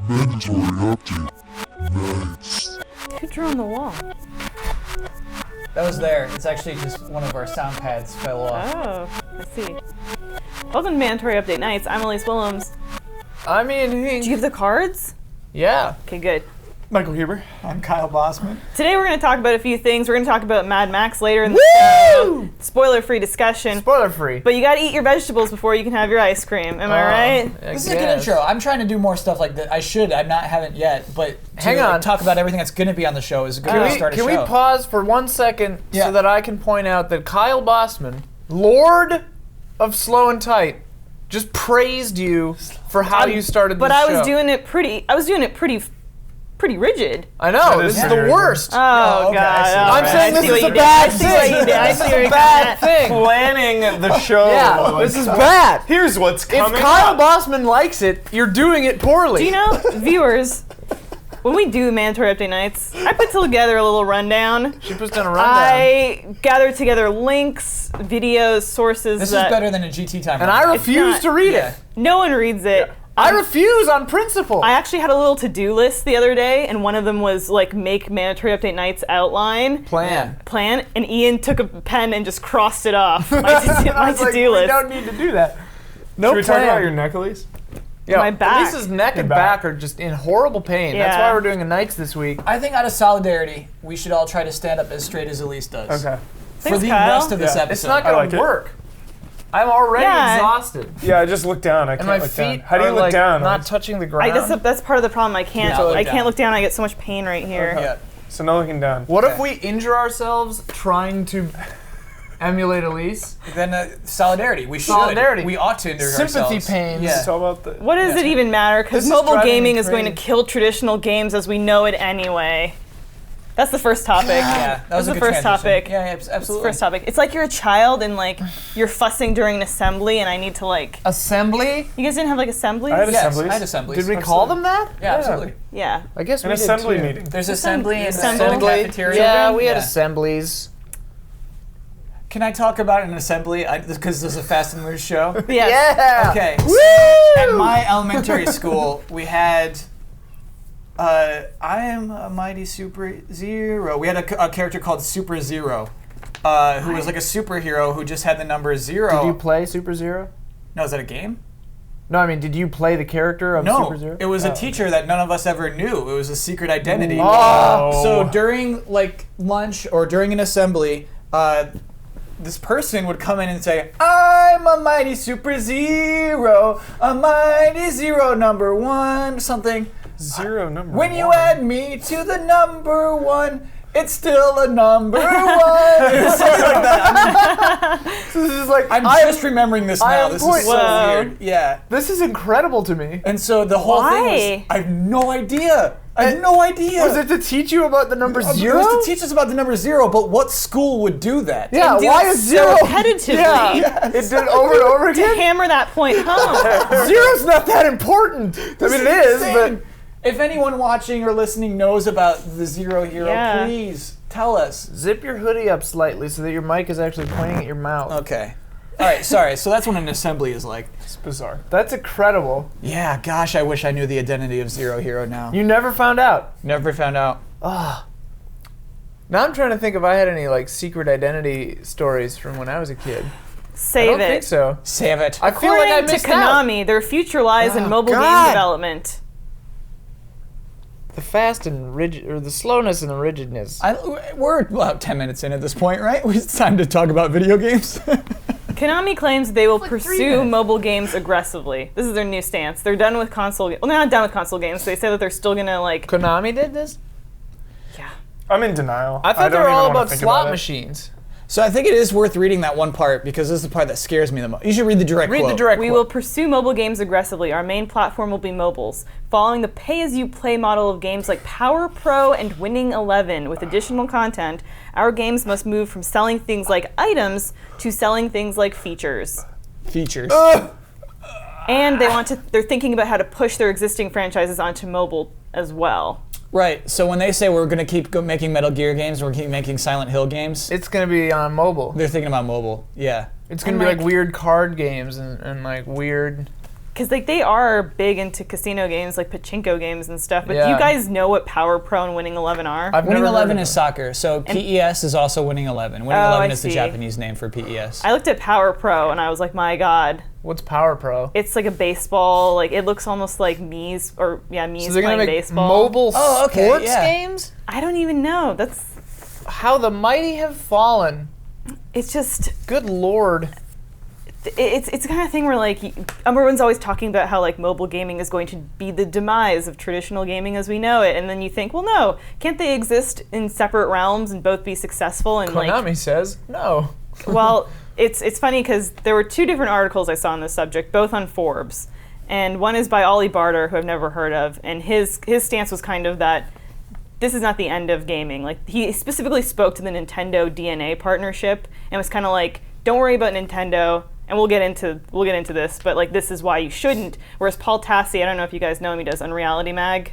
Mandatory update. Nice. Who drew on the wall? That was there. It's actually just one of our sound pads fell off. Oh, I see. Welcome to Mandatory Update Nights. I'm Elyse Willems. I'm Ian Hinck. Do you have the cards? Yeah. Okay, good. Michael Huber. I'm Kyle Bosman. Today we're going to talk about a few things. We're going to talk about Mad Max later in the show. Spoiler-free discussion. Spoiler free. But you got to eat your vegetables before you can have your ice cream. Am I right? This is a good intro. I'm trying to do more stuff like that. I haven't yet, but Hang on. talk about everything that's going to be on the show is a good way to start a show. Can we pause for 1 second Yeah. so that I can point out that Kyle Bosman, Lord of Slow and Tight, just praised you for how you started this But show. I was doing it pretty rigid. I know, That is this is the very worst. Oh, okay, God. I see. All I'm right. saying I this see is what a you did. bad I see what thing. you did. I This see is where a you're bad going. thing. Planning the show. Yeah, like, this is bad. Here's what's If coming Kyle up. Bosman likes it, you're doing it poorly. Do you know, viewers, when we do Mandatory Update Nights, I put together a little rundown. She puts down a rundown. I gathered together links, videos, sources This is that better than a GT time. and I refuse not- to read Yeah. it. no one reads it. I refuse on principle. I actually had a little to-do list the other day, and one of them was like make Mandatory Update Nights outline. Plan. And Ian took a pen and just crossed it off my I was like, to-do we list. don't need to do that. No Should we talk plan. about your neck, Elyse? Yeah, My back. Lisa's neck and Your back. back are just in horrible pain. That's Yeah. why we're doing a nights this week. I think out of solidarity, we should all try to stand up as straight as Elise does. Okay. For Thanks, the Kyle. rest of this Yeah. episode. It's not I gonna like it. work. I'm already Yeah. exhausted. Yeah, I just look down. I And can't my look feet down. How do you are look like down? not touching the ground. That's part of the problem. I can't. Yeah, look I down. can't look down. I get so much pain right here. Yeah. So no looking down. What if Okay. we injure ourselves trying to emulate Elise? Then solidarity. We should. Solidarity. We ought to injure Sympathy ourselves. pains. Yeah. It's all about the. What does it even matter? Because This is mobile driving me gaming is going to crazy. kill traditional games as we know it anyway. That's the first topic. Yeah, that was That's a the good first transition. topic. Yeah, That's absolutely. the first topic. It's like you're a child and like you're fussing during an assembly, and I need to like. Assembly? You guys didn't have like assemblies? I had Yes, assemblies. I had assemblies. Did we call them that? Yeah, absolutely. Yeah. I guess An we assembly did too. meeting. There's assembly and Assembly. cafeteria. Yeah, we had Yeah. assemblies. Can I talk about an assembly? Because this is a Fast and Loose show. Yes. Yeah. Okay. Woo! At my elementary school, we had. I am a mighty Super Zero. We had a character called Super Zero, who was like a superhero who just had the number zero. Did you play Super Zero? No, is that a game? No, I mean, did you play the character of No, Super Zero? it was a teacher that none of us ever knew. It was a secret identity. Oh. So during like lunch or during an assembly, this person would come in and say, "I'm a mighty Super Zero, a mighty zero number one," something. Zero number. When you one. add me to the number one, it's still a number one. Something like that. This is like I'm just remembering this I now. am This point- is so Whoa. weird. Yeah. This is incredible to me. And so the whole thing Why? was, I have no idea. I have no idea. Was it to teach you about the number zero? It was to teach us about the number zero, but what school would do that? Yeah, And do why it is so zero? repetitively. Yeah, Yes. it did over and over To again. hammer that point home. Zero's not that important. I mean, it is, but Insane. If anyone watching or listening knows about the Zero Hero, Yeah. please tell us. zip your hoodie up slightly so that your mic is actually pointing at your mouth. Okay. All right, sorry. So that's what an assembly is like. It's bizarre. That's incredible. Yeah, gosh, I wish I knew the identity of Zero Hero now. You never found out. Never found out. Ah. Now I'm trying to think if I had any like secret identity stories from when I was a kid. Save I don't it. think so. Save it. I feel like I According to missed out. Konami, their future lies in Oh, mobile God. game development. The fast and rigid, or the slowness and the rigidness. We're about 10 minutes in at this point, right? It's time to talk about video games. Konami claims they will like 3 pursue minutes. mobile games aggressively. This is their new stance. They're done with console. Well, they're not done with console games. They say that they're still gonna like. Konami did this? Yeah. I'm in denial. I thought they don't were even all wanna about think slot it. machines. So I think it is worth reading that one part because this is the part that scares me the most. You should read the direct Read quote. the direct We quote. will pursue mobile games aggressively. Our main platform will be mobiles, following the pay-as-you-play model of games like Power Pro and Winning 11. With additional content, our games must move from selling things like items to selling things like features. Features. And they're thinking about how to push their existing franchises onto mobile as well. Right. So when they say we're going to keep making Metal Gear games, we're keep making Silent Hill games, It's gonna be on mobile. they're thinking about mobile. Yeah. It's gonna And, be like like- weird card games and like weird. Because like they are big into casino games, like pachinko games and stuff. But do Yeah. you guys know what Power Pro and Winning 11 are? I've Winning never heard 11 of is it. soccer, so PES is also Winning 11. Winning Oh, 11 I is the see. Japanese name for PES. I looked at Power Pro and I was like, my God, What's Power Pro? it's like a baseball. Like it looks almost like Mii's Mii's So they're gonna playing make baseball. mobile Oh, okay, sports yeah. games? I don't even know. That's How the mighty have fallen. it's just. Good lord. It's the kind of thing where like everyone's always talking about how like mobile gaming is going to be the demise of traditional gaming as we know it, and then you think, well, no, can't they exist in separate realms and both be successful? And Konami says no. well, it's funny because there were two different articles I saw on this subject, both on Forbes, and one is by Ollie Barter, who I've never heard of, and his stance was kind of that this is not the end of gaming. Like he specifically spoke to the Nintendo DeNA partnership and was kind of like, don't worry about Nintendo. And we'll get into this, but like this is why you shouldn't. Whereas Paul Tassi, I don't know if you guys know him, he does Unreality Mag.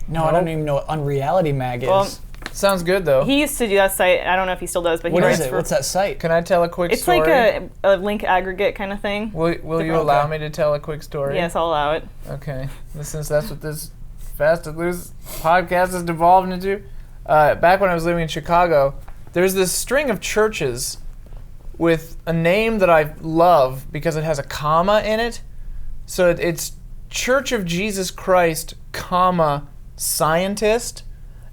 No, I don't even know what Unreality Mag is. Well, Sounds good though. He used to do that site. I don't know if he still does, but What he is writes it? for. What's that site? Can I tell a quick It's story? like a link aggregate kind of thing. Will you allow me to tell a quick story? Yes, I'll allow it. Okay. Since that's what this Fast to Loose podcast has devolved into. Back when I was living in Chicago, there's this string of churches with a name that I love because it has a comma in it. So it's Church of Jesus Christ, comma, Scientist.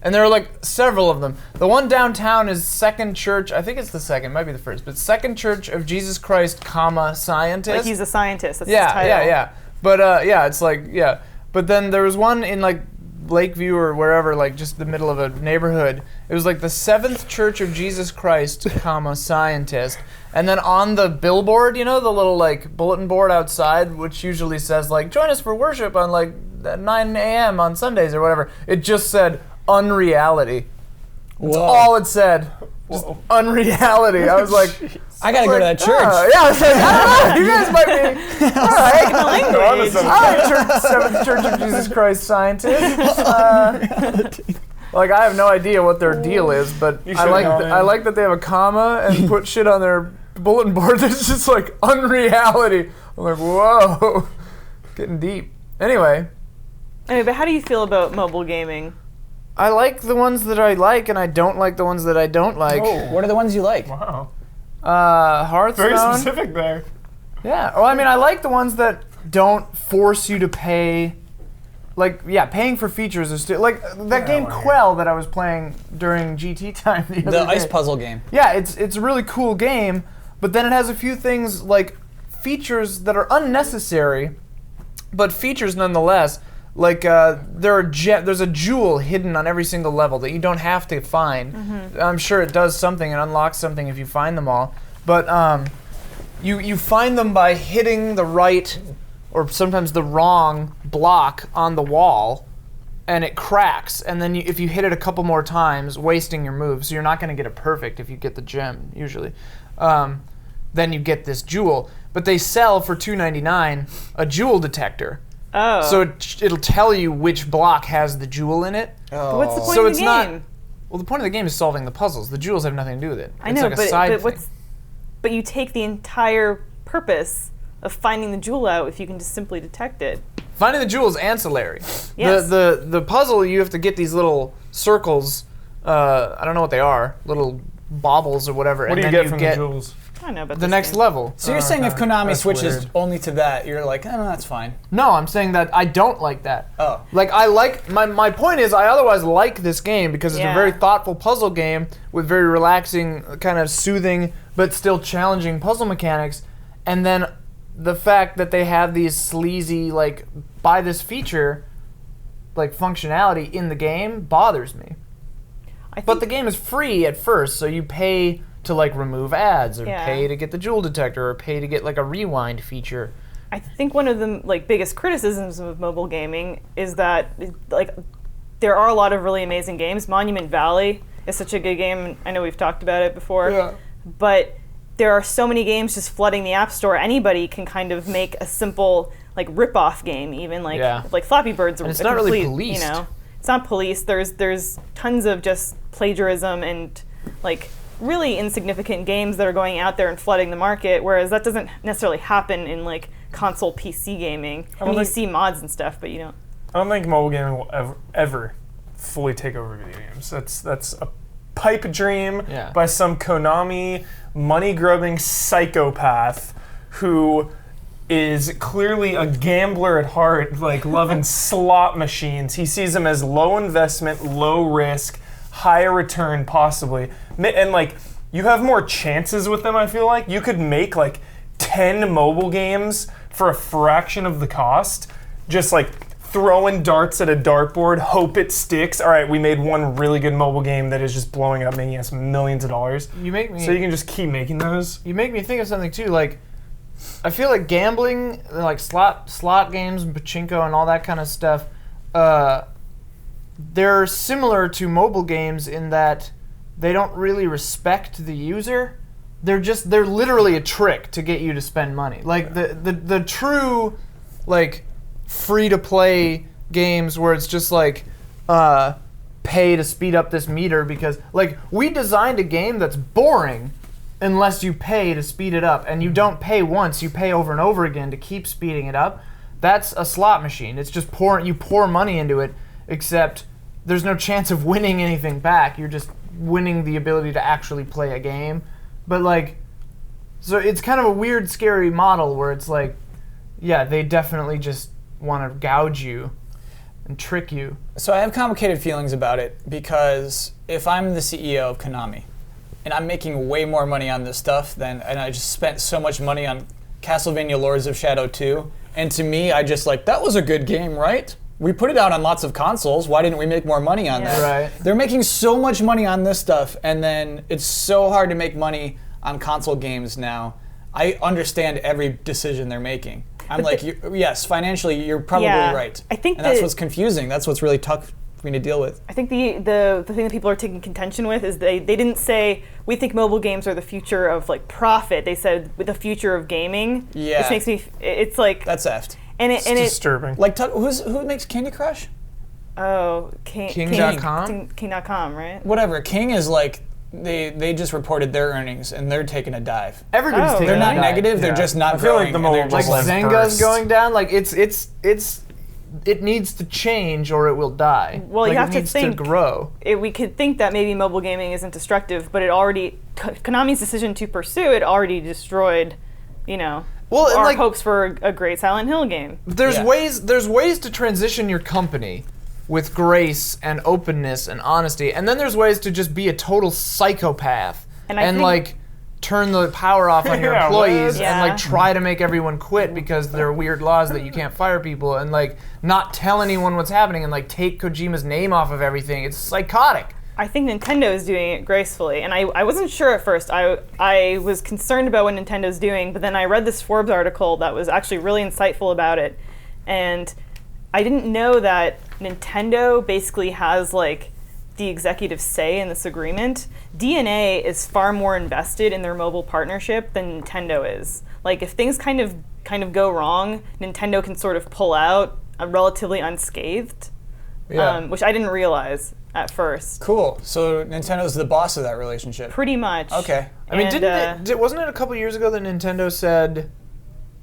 And there are like several of them. The one downtown is Second Church, I think it's the second, might be the first, but Second Church of Jesus Christ, comma, Scientist. Like he's a scientist. That's Yeah, his title. yeah. But it's like, yeah. But then there was one in like Lakeview or wherever, like just the middle of a neighborhood. It was like the Seventh Church of Jesus Christ, comma, Scientist. And then on the billboard, you know, the little like bulletin board outside, which usually says like, join us for worship on like 9 a.m. on Sundays or whatever. It just said Unreality. That's Whoa. all it said. Just Unreality. I was like, I gotta go to that church. yeah, I was like, I don't know. You guys might be. All right. Language. Hi, Seventh Church of Jesus Christ Scientist. Like I have no idea what their deal is, but You I should like know, man. I like that they have a comma and put shit on their bulletin board that's just like Unreality. I'm like, whoa, getting deep. Anyway, But how do you feel about mobile gaming? I like the ones that I like, and I don't like the ones that I don't like. What are the ones you like? Wow. Hearthstone. Very specific there. Yeah. Well, I mean, I like the ones that don't force you to pay. Like, yeah, paying for features is still like that game well, yeah. Quell that I was playing during GT time the other The ice day. puzzle game. Yeah, it's a really cool game, but then it has a few things like features that are unnecessary, but features nonetheless. Like there's a jewel hidden on every single level that you don't have to find. I'm sure it does something and unlocks something if you find them all, but you find them by hitting the right or sometimes the wrong block on the wall, and it cracks. And then if you hit it a couple more times, wasting your move, so you're not going to get it perfect if you get the gem usually. Then you get this jewel, but they sell for $2.99 a jewel detector. Oh. So it'll tell you which block has the jewel in it. But what's the point So of it's the not- game? Well, the point of the game is solving the puzzles. The jewels have nothing to do with it. I It's know, like a side thing. but you take the entire purpose of finding the jewel out if you can just simply detect it. Finding the jewel is ancillary. Yes. The puzzle, you have to get these little circles. I don't know what they are. Little baubles or whatever. What and do you then get from the jewels? I don't know about the this next game. level. So you're saying if Konami That's switches weird. only to that, you're like, oh, no, that's fine. No, I'm saying that I don't like that. Oh. Like I like my point is I otherwise like this game because it's Yeah. a very thoughtful puzzle game with very relaxing, kind of soothing but still challenging puzzle mechanics, and then the fact that they have these sleazy like buy this feature like functionality in the game bothers me. I But think the game is free at first, so you pay to like remove ads or Yeah. pay to get the jewel detector or pay to get like a rewind feature. I think one of the like biggest criticisms of mobile gaming is that like there are a lot of really amazing games. Monument Valley is such a good game. I know we've talked about it before. But there are so many games just flooding the App Store. Anybody can kind of make a simple like rip-off game, even like Yeah. like Flappy Bird's. And it's a not really complete, policed. You know, it's not policed. There's tons of just plagiarism and like really insignificant games that are going out there and flooding the market, whereas that doesn't necessarily happen in like console PC gaming. I mean, you see mods and stuff, but you don't. I don't think mobile gaming will ever fully take over video games. That's a pipe dream by some Konami money-grubbing psychopath who is clearly a gambler at heart, like loving slot machines. He sees them as low investment, low risk, higher return possibly. And like, you have more chances with them, I feel like. You could make like 10 mobile games for a fraction of the cost. Just like throwing darts at a dartboard, hope it sticks. All right, we made one really good mobile game that is just blowing up, making us millions of dollars. So you can just keep making those. You make me think of something too, like, I feel like gambling, like slot games and pachinko and all that kind of stuff, they're similar to mobile games in that they don't really respect the user. They're literally a trick to get you to spend money. Like the true, like, free-to-play games where it's just like pay to speed up this meter because, like, we designed a game that's boring unless you pay to speed it up, and you don't pay once, you pay over and over again to keep speeding it up. That's a slot machine. It's just you pour money into it, except there's no chance of winning anything back. You're just winning the ability to actually play a game. But like, so it's kind of a weird, scary model where it's like, yeah, they definitely just want to gouge you and trick you. So I have complicated feelings about it because if I'm the CEO of Konami and I'm making way more money on this stuff and I just spent so much money on Castlevania Lords of Shadow 2, and to me, I just like, that was a good game, right? We put it out on lots of consoles. Why didn't we make more money on that? Right. They're making so much money on this stuff, and then it's so hard to make money on console games now. I understand every decision they're making. I'm like, yes, financially, you're probably right. I think that's what's confusing. That's what's really tough for me to deal with. I think the thing that people are taking contention with is they didn't say, we think mobile games are the future of like profit. They said with the future of gaming. Yeah. Which makes me, it's like. That's effed. It's disturbing. Like, who makes Candy Crush? Oh, King.com? King.com, right? Whatever. King is like, they just reported their earnings and they're taking a dive. Everybody's taking They're a not dive. negative. They're just not I feel growing. like the mobile and they're just Like Like Zynga's burst. going down. Like it needs to change or it will die. Well, like, you have it to needs think. to grow. We could think that maybe mobile gaming isn't destructive, but Konami's decision to pursue it already destroyed, Well, and our like, hopes for a great Silent Hill game. There's Yeah. ways to transition your company with grace and openness and honesty, and then there's ways to just be a total psychopath And I think- like turn the power off on your Yeah, employees what? and like Yeah. try to make everyone quit because there are weird laws that you can't fire people and like not tell anyone what's happening and like take Kojima's name off of everything. It's psychotic. I think Nintendo is doing it gracefully, and I wasn't sure at first. I was concerned about what Nintendo's doing, but then I read this Forbes article that was actually really insightful about it, and I didn't know that Nintendo basically has like the executive say in this agreement. DeNA is far more invested in their mobile partnership than Nintendo is. Like if things kind of go wrong, Nintendo can sort of pull out relatively unscathed, which I didn't realize at first. Cool. So Nintendo's the boss of that relationship. Pretty much. Okay. I mean, And, wasn't it a couple years ago that Nintendo said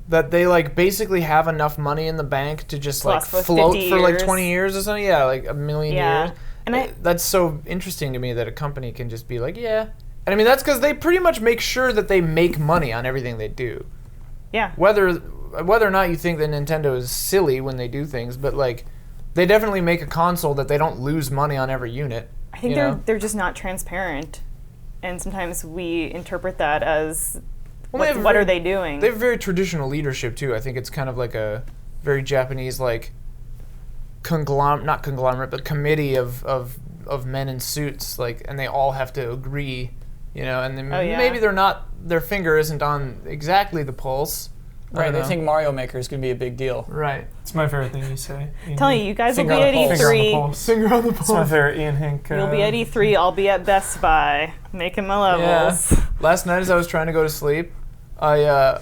that they like basically have enough money in the bank to just like Last for float 50 for like years. 20 years or something? Yeah, like a million Yeah. years. And That's so interesting to me that a company can just be like, yeah. And I mean, that's because they pretty much make sure that they make money on everything they do. yeah. Whether or not you think that Nintendo is silly when they do things, but like they definitely make a console that they don't lose money on every unit. I think you know? they're just not transparent, and sometimes we interpret that as Well, they have what very- are they doing? They have very traditional leadership too. I think it's kind of like a very Japanese like not conglomerate, but committee of men in suits, like, and they all have to agree, and then Oh, yeah. maybe their finger isn't on exactly the pulse. I Right. don't They know. think Mario Maker is going to be a big deal. Right. It's my favorite thing you say. Telling you guys will Finger be on at the pulse. Finger on the E3. pulse. Finger on the It's my favorite Ian Hinck. You'll be at E3. I'll be at Best Buy making my levels. Yeah. Last night as I was trying to go to sleep, I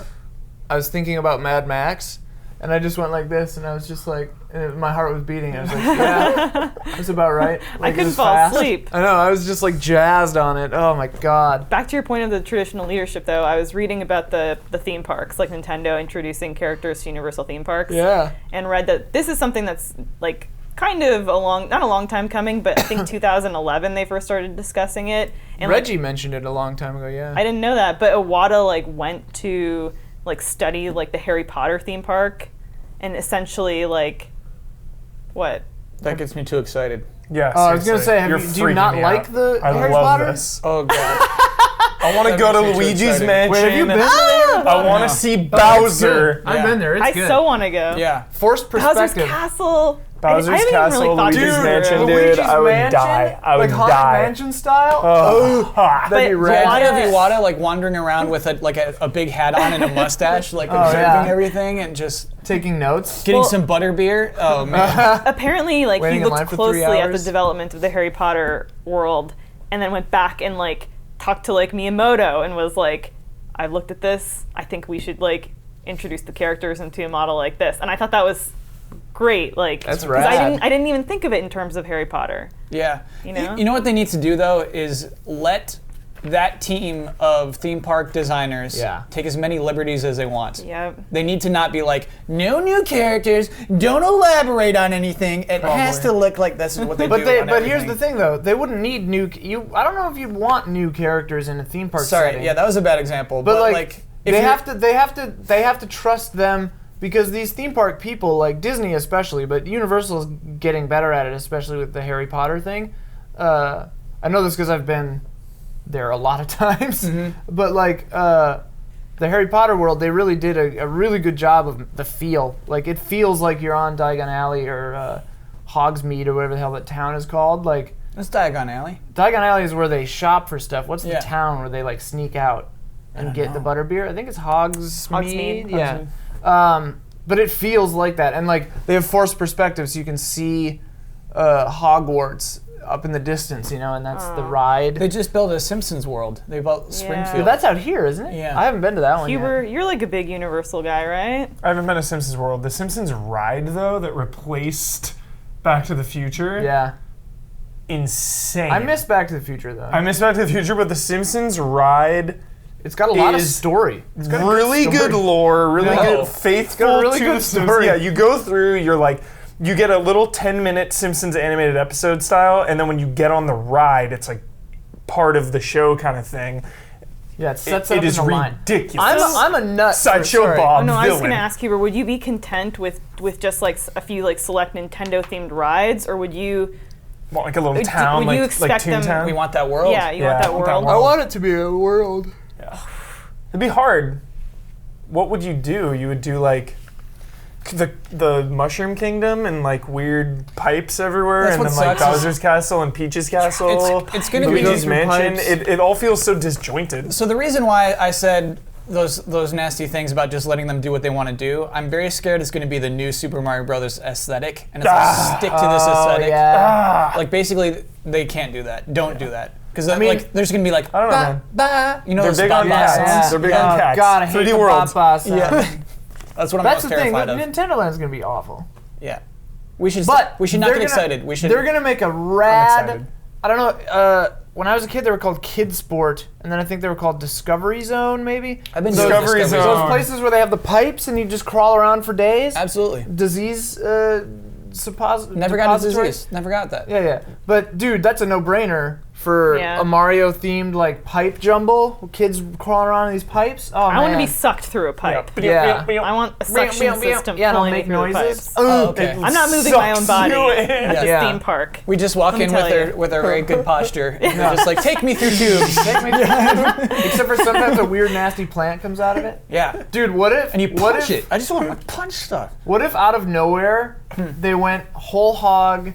was thinking about Mad Max, And I just went like this, and I was just like, and my heart was beating. I was like, yeah, that's about right. I Like, it couldn't was fall fast. asleep. I know, I was just like jazzed on it. Oh my god. Back to your point of the traditional leadership, though, I was reading about the theme parks, like Nintendo introducing characters to Universal theme parks. Yeah. And read that this is something that's like kind of not a long time coming, but I think 2011 they first started discussing it. And Reggie mentioned it a long time ago, yeah. I didn't know that, but Iwata like went to like study like the Harry Potter theme park, and essentially like what? That gets me too excited. Yeah. Oh, I was gonna seriously. say, You're do you freaking not me like out. the I Harry love Potter? this. Oh god. I want to That go to makes me too Luigi's excited. Mansion. Wait, have you been there? I want to see Bowser. I've Yeah. been there. It's I good. so want to go. Yeah. Forced Bowser's perspective. Castle. Bowser's I haven't even Castle, really thought Luigi's through it. Mansion, dude. Luigi's I would Mansion? die. I would like Haunted die. Mansion style? Oh, That'd be But rad. why- Idea of Iwata like wandering around with a big hat on and a mustache, like observing yeah. everything and just Taking notes. getting Well- some butterbeer. Oh man. Apparently, like Waiting he in looked line for 3 closely at the hours. development of the Harry Potter world, and then went back and like talked to like Miyamoto and was like, "I've looked at this. I think we should like introduce the characters into a model like this." And I thought that was great. Like, That's 'cause rad. I didn't even think of it in terms of Harry Potter. Yeah. You know? You know what they need to do though is let that team of theme park designers Yeah. take as many liberties as they want. Yeah. They need to not be like, no new characters, don't elaborate on anything. It has to look like this is what they do. But here's the thing though, they wouldn't need I don't know if you'd want new characters in a theme park Sorry, setting. yeah, that was a bad example. But But, like, if they you're- have to trust them, because these theme park people, like Disney especially, but Universal's getting better at it, especially with the Harry Potter thing. I know this because I've been there a lot of times, but like the Harry Potter world, they really did a really good job of the feel. Like it feels like you're on Diagon Alley or Hogsmeade or whatever the hell that town is called. Like That's Diagon Alley. Diagon Alley is where they shop for stuff. What's the Yeah. town where they like sneak out and get the butterbeer? I think it's Hogsmeade. Hogsmeade. Yeah. But it feels like that, and like they have forced perspective, so you can see Hogwarts up in the distance, you know, and that's the ride. They just built a Simpsons world. They built Springfield. But that's out here, isn't it? Yeah. I haven't been to that one Huber, yet. you're like a big Universal guy, right? I haven't been to Simpsons World. The Simpsons ride, though, that replaced Back to the Future, Yeah. insane. I miss Back to the Future though. I miss Back to the Future, but the Simpsons ride, It's got a lot of is story. It's got a really good story. lore, really No. good, It's faithful got a really to good the Simpsons. story. Yeah, you go through, you're like, you get a little 10-minute Simpsons animated episode style, and then when you get on the ride, it's like part of the show kind of thing. Yeah, it sets It up is in the line. ridiculous. I'm a nut. Sideshow for- sorry. Bob Oh no, I was villain. gonna ask Huber, would you be content with just like a few like select Nintendo themed rides, or would you? What, like a little Would- town, would you like expect them- Toontown? We want that world. Yeah, you Yeah, want that I want that world. world. I want it to be a world. It'd be hard. What would you do? You would do like the Mushroom Kingdom and like weird pipes everywhere, That's and what then like sucks is- Bowser's Castle and Peach's Castle. It's gonna be Luigi's those Mansion. pipes. It all feels so disjointed. So the reason why I said those nasty things about just letting them do what they want to do, I'm very scared it's going to be the new Super Mario Brothers aesthetic, and it's like stick to this aesthetic. yeah. Like basically, they can't do that. Don't do that, because mean- like there's going to be like I don't know, man. ba, you know, They're those big on ba-ba cats. sounds. They're big Yeah. on cats. God, I hate 3D the World. Papa sound. Yeah. That's what I'm That's most the thing. terrified of. Nintendo Land's gonna be awful. Yeah, we should But not they're get gonna- excited. We should. They're gonna make a rad. excited. I don't know. When I was a kid, they were called Kid Sport, and then I think they were called Discovery Zone, maybe. I've been those, doing Discovery Discovery Zone. those places where they have the pipes and you just crawl around for days. Absolutely. Disease Never got a depository. disease. Never got that. Yeah. But dude, that's a no-brainer for Yeah. a Mario-themed like pipe jumble. Kids crawling around in these pipes. Oh man. I want to be sucked through a pipe. Yeah. I want a suction system Yeah, it'll pulling me make through the noises. pipes. Oh, okay. I'm not moving my own Sucks body you in. at this Yeah. theme park. We just walk Let me in tell you. with our very good posture, and they're just like, take me through tubes. Except for sometimes a weird nasty plant comes out of it. Yeah. Dude, what if And you what punch if, it. I just want to punch stuff. What if out of nowhere they went whole hog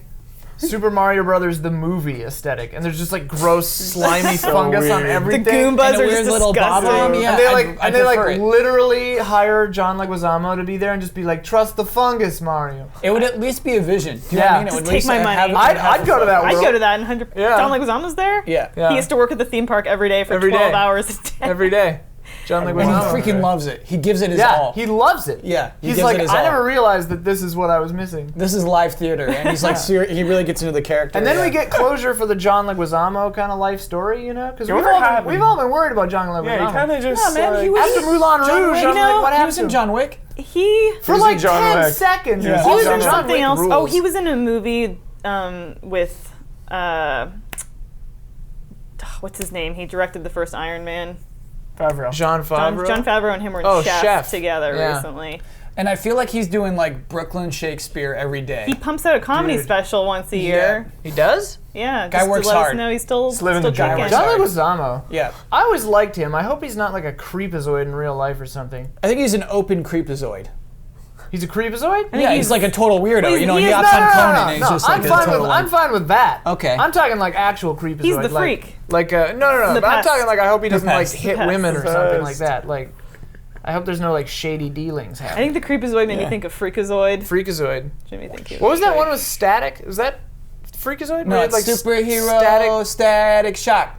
Super Mario Brothers the movie aesthetic, and there's just like gross slimy fungus on weird. The everything. Goombas And a are weird just little disgusting. bomb, yeah. And they I'd like prefer it. literally hire John Leguizamo to be there and just be like, trust the fungus, Mario. It would at least be a vision. Do you know Yeah. what I mean? It Just would take at least my have- money. have- I'd go to that I'd world go to that in 100. Yeah. John Leguizamo's there? Yeah. Yeah. He used to work at the theme park every day for Every 12 day. hours a day. every day. John And he Leguizamo. freaking loves it. He gives it his Yeah, all. he loves it. Yeah, he He's gives like, it his I all. never realized that this is what I was missing. This is live theater, and he's like, he really gets into the character. And then yeah. we get closure for the John Leguizamo kind of life story, you know? Because Yeah, we've all been worried about John Leguizamo. Yeah, he kind of just. Yeah, man, like, he was- After Moulin John Rouge, Wick, I'm like, what he happened was to in him? John Wick. He For was like in John 10 Wick. seconds. Yeah. he was Also, in John something Wick else. rules. Oh, he was in a movie with what's his name? He directed the first Iron Man. Favreau. John Favreau. John Favreau and him were in Oh, Chef, Chef. together Yeah. recently. And I feel like he's doing like Brooklyn Shakespeare every day. He pumps out a comedy Dude. special once a year. He does? Yeah, Guy just works to let hard. us know he's still living the dream. kicking. John John Sorry. Leguizamo. Yeah, I always liked him. I hope he's not like a creepazoid in real life or something. I think he's an open creepazoid. He's a creepazoid? Yeah, he's like a total weirdo. Well, You know, he he is- hops no, on no, Conan and he's just like I'm a fine total. with I'm fine with that. Okay. I'm talking like actual creepazoid. He's the like, freak. Like no. The But I'm pest. talking like I hope he doesn't like pest. hit The women or pest. something like that. Like I hope there's no like shady dealings I happening. think the creepazoid made me Yeah. think of freakazoid. Freakazoid. Made me think he What was that freak. one with Static? Was that Freakazoid? No, Where it's it, like superhero static shock.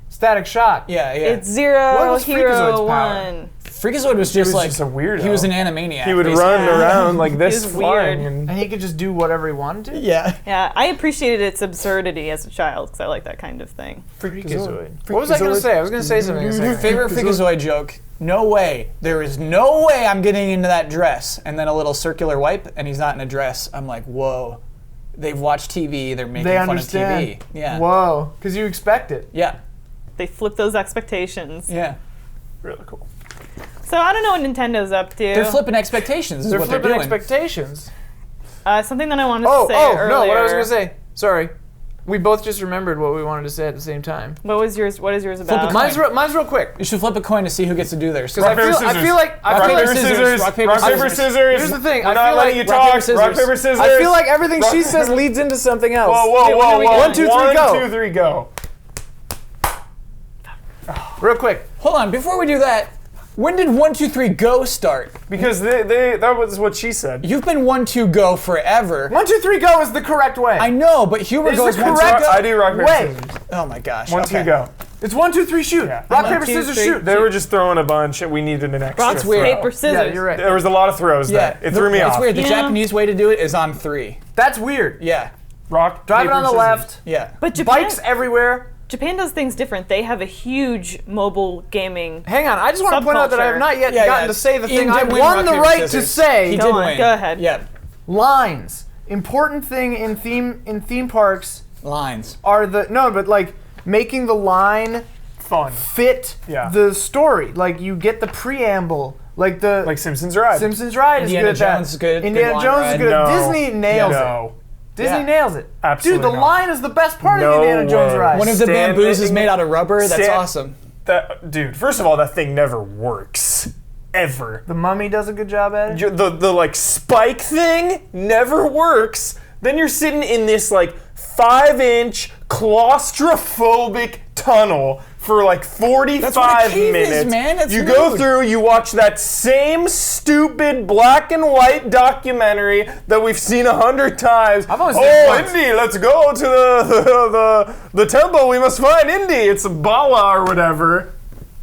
Static Shock. Yeah, yeah. It's Zero, What was Hero, Freakazoid's power? One. Freakazoid was just was like just a weirdo. He was an animaniac. He would basically. run around like this, was flying. weird. And And he could just do whatever he wanted to? Yeah. Yeah, I appreciated its absurdity as a child because I like that kind of thing. Freakazoid. What was I going to say? I was going to say something. a second. Favorite Freakazoid joke? No way. There is no way I'm getting into that dress. And then a little circular wipe, and he's not in a dress. I'm like, whoa. They've watched TV. They're making They fun understand. of TV. Yeah. Whoa. Because you expect it. Yeah. They flip those expectations. Yeah. really cool. So I don't know what Nintendo's up to. They're flipping expectations. Is They're what they're flipping doing. expectations. Something that I wanted Oh, to say earlier. no, what I was going to say. Sorry. We both just remembered what we wanted to say at the same time. What was yours? What is yours about? Mine's real quick. You should flip a coin to see who gets to do theirs. Because I feel like Rock, paper, Scissors. scissors. Rock, paper, scissors. Here's the thing, We're I not feel letting like you rock, talk. paper, scissors. Rock, paper, scissors. I feel like everything Rock, she says leads into something else. Whoa, whoa, Okay, whoa, what do we whoa. get? 1, 2, 3, go. 1, 2, 3, go. Real quick. Hold on, before we do that, when did 1, 2, 3 go start? Because that was what she said. You've been 1, 2 go forever. 1, 2, 3, go is the correct way. I know, but Huber It's goes the 1, 2, correct go. I do rock, paper, Wait. scissors. Oh my gosh. 1, 2, okay. go. It's 1, 2, 3, shoot. Yeah. Rock, 1, paper, 2, scissors, 3. shoot. They were just throwing a bunch. We needed an extra. Rock, throw. paper, scissors. Yeah, you're right. There was a lot of throws Yeah, there. It threw me it's off. weird. The Yeah. Japanese way to do it is on 3. That's weird. Yeah, Rock, Drive it paper, on the scissors. left. yeah. But Japan, Bikes everywhere. Japan does things different. They have a huge mobile gaming. Hang on, I just want to point out that I have not yet Yeah, gotten yeah. to say the Ian thing I did win won rock, the paper, right to scissors. say. He Go did on, win. go ahead. Yeah, Lines. Important thing in theme parks lines. are like making the line Fun. fit Yeah. the story. Like you get the preamble. Like the Like Simpsons Ride. Simpsons Ride is Indiana good at Jones that. is good. Indiana Good line Jones is ride. good. No. Disney nails it. No. Disney Yeah. nails it. Absolutely Dude, the not. line is the best part No of the Indiana Jones way. ride. One of the Stand- bamboos is made out of rubber. That's Stand- awesome. Dude, first of all, that thing never works. Ever. The Mummy does a good job at it. The like spike thing never works. Then you're sitting in this like 5-inch claustrophobic tunnel for like 45 That's what a cave is, minutes. man. That's you go rude. through, you watch that same stupid black and white documentary that we've seen 100 times. I've only seen it once. Indy, let's go to the temple. We must find Indy. It's Bala or whatever.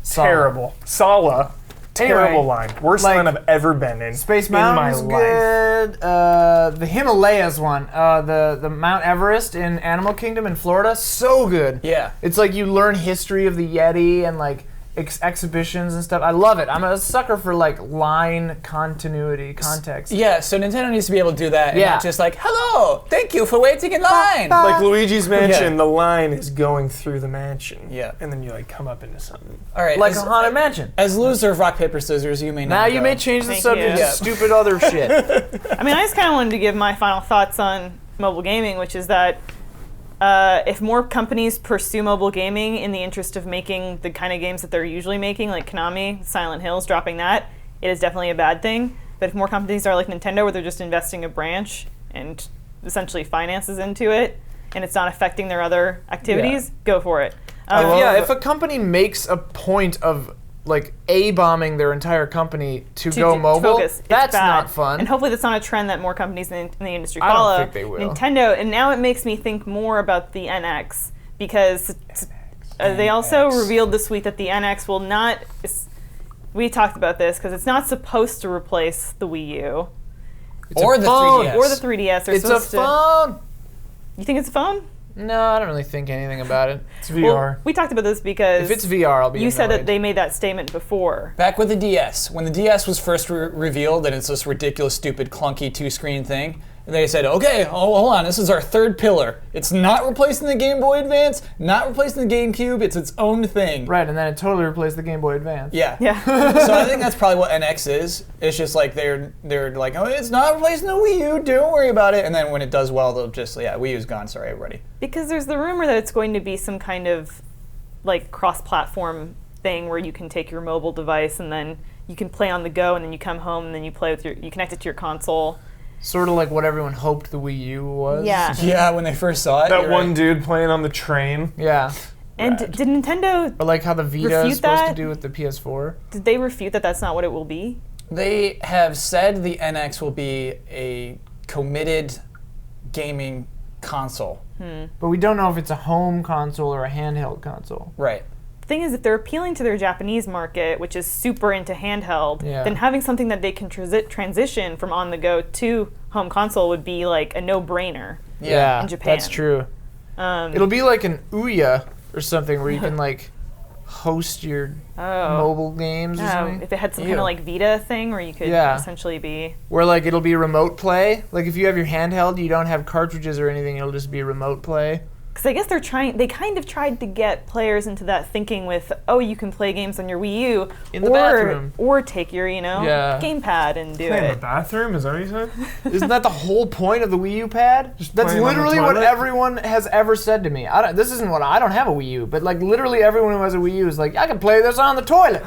Sala. Terrible. Sala. Terrible Anyway, line. Worst like, line I've ever been in. Space in my Mountain's life. good. The Himalayas one, the Mount Everest in Animal Kingdom in Florida, so good. Yeah. It's like you learn history of the Yeti and like exhibitions and stuff. I love it. I'm a sucker for like line continuity, context. Yeah, so Nintendo needs to be able to do that and Yeah. not just like, hello, thank you for waiting in line. Like Luigi's Mansion, Yeah. the line is going through the mansion. Yeah. And then you like come up into something. All right, Like as, a haunted mansion. as loser of rock, paper, scissors, you may not Now you go. may change the Thank subject you. to stupid other shit. I mean, I just kind of wanted to give my final thoughts on mobile gaming, which is that if more companies pursue mobile gaming in the interest of making the kind of games that they're usually making, like Konami, Silent Hills, dropping that, it is definitely a bad thing. But if more companies are like Nintendo, where they're just investing a branch and essentially finances into it, and it's not affecting their other activities, go for it. If a company makes a point of like A-bombing their entire company to go mobile, focus, it's that's bad. not fun. And hopefully that's not a trend that more companies in the industry I don't follow. think they will. Nintendo, and now it makes me think more about the NX, because they also revealed this week that the NX will not We talked about this because it's not supposed to replace the Wii U Or the 3DS. or the 3DS. They're It's a supposed to. phone. You think it's a phone? No, I don't really think anything about it. It's VR. Well, we talked about this because If it's VR, I'll be you said annoyed. that they made that statement before. Back with the DS, when the DS was first revealed and it's this ridiculous, stupid, clunky 2-screen thing, they said, okay, hold on, this is our third pillar. It's not replacing the Game Boy Advance, not replacing the GameCube, it's its own thing. Right, and then it totally replaced the Game Boy Advance. Yeah. Yeah. So I think that's probably what NX is. It's just like they're like, oh, it's not replacing the Wii U, don't worry about it. And then when it does well, they'll just, Wii U's gone, sorry everybody. Because there's the rumor that it's going to be some kind of like cross-platform thing where you can take your mobile device and then you can play on the go, and then you come home and then you play with you connect it to your console. Sort of like what everyone hoped the Wii U was. Yeah. Yeah, when they first saw it. That you're one right. dude playing on the train. Yeah. And Rad. did Nintendo, Or like how the Vita Refute is supposed that? to do with the PS4. did they refute that that's not what it will be? They have said the NX will be a committed gaming console. But we don't know if it's a home console or a handheld console. Right. The thing is, if they're appealing to their Japanese market, which is super into handheld, Yeah. then having something that they can transition from on the go to home console would be like a no-brainer. Yeah. In Japan. That's true. Um, It'll be like an Ouya or something where you can like host your mobile games or something. if it had some kind Ew. of like Vita thing where you could Yeah. essentially be. Where like it'll be remote play. Like if you have your handheld, you don't have cartridges or anything, it'll just be remote play. Because I guess they kind of tried to get players into that thinking with, oh, you can play games on your Wii U. In the bathroom. Or take your, Yeah. gamepad and do Play in the it. bathroom? Is that what you said? Isn't that the whole point of the Wii U pad? That's playing on the literally what toilet? everyone has ever said to me. This isn't what I don't have a Wii U, but like literally everyone who has a Wii U is like, I can play this on the toilet.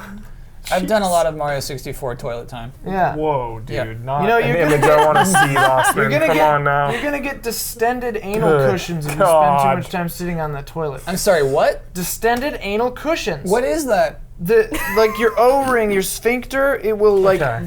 I've done a lot of Mario 64 toilet time. Yeah. Whoa, dude. Yeah. Not You know, an you're image I want to see, Bosman. You're gonna Come get, on now. You're gonna get distended anal Good cushions if you spend too God. much time sitting on the toilet. I'm sorry, what? Distended anal cushions. What is that? Like your O-ring, your sphincter, it will like Okay.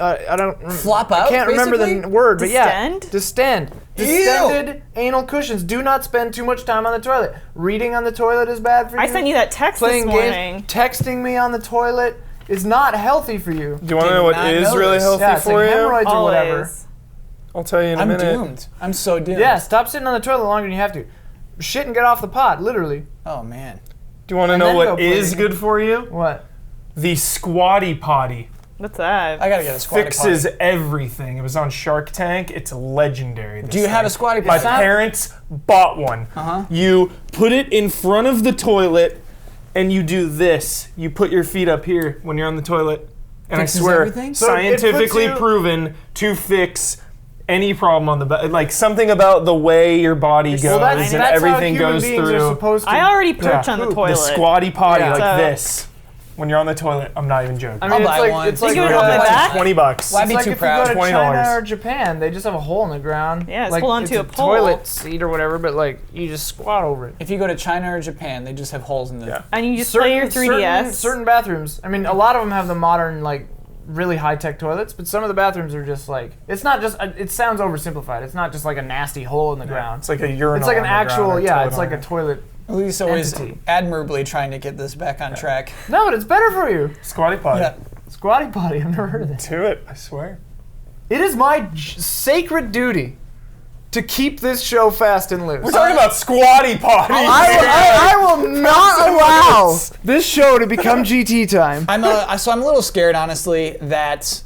I don't Flop I out, can't remember the basically? word, but yeah, Distend? distend. Distended anal cushions. Do not spend too much time on the toilet. Reading on the toilet is bad for you. I sent you that text Playing this morning. games, texting me on the toilet is not healthy for you. Do you want to know what not is know really this. healthy Yeah, it's for like you? hemorrhoids or whatever. Always. I'll tell you in a I'm minute. doomed. I'm so doomed. Yeah, stop sitting on the toilet longer than you have to. Shit and get off the pot, literally. Oh, man. Do you want to And know then go what play is the- good for you? What? The squatty potty. What's that? I gotta get a squatty Fixes potty. everything. It was on Shark Tank. It's legendary. Do you have a squatty My potty? parents bought one. Uh-huh. You put it in front of the toilet and you do this. You put your feet up here when you're on the toilet. And Fixes I swear, everything? So it puts scientifically you- proven to fix any problem on the back. Like something about the way your body goes Well, and everything how human goes beings are through. supposed to. I already perch on the poop. toilet. The squatty potty Yeah. like So- this. When you're on the toilet, I'm not even joking. I mean, I'll it's buy like one. it's You like give it uh, on my back? $20. Why It's be like too if proud? you go to $20. China or Japan, they just have a hole in the ground. Yeah, it's like, hold onto it's a pole. toilet seat or whatever, but like you just squat over it. If you go to China or Japan, they just have holes in the... Yeah. And you just play your 3DS. Certain bathrooms. I mean, a lot of them have the modern, like, really high-tech toilets, but some of the bathrooms are just like, it's not just, it sounds oversimplified. It's not just like a nasty hole in the ground. It's like a urinal. It's like an on the ground actual, or yeah, toilet it's like on a it. toilet. Elyse always Entity. admirably trying to get this back on track. No, but it's better for you. Squatty potty. Yeah. Squatty potty, I've never heard of that. Do it, I swear. It is my sacred duty to keep this show fast and loose. We're talking about squatty potty. I will not allow this show to become GT time. I'm a little scared, honestly, that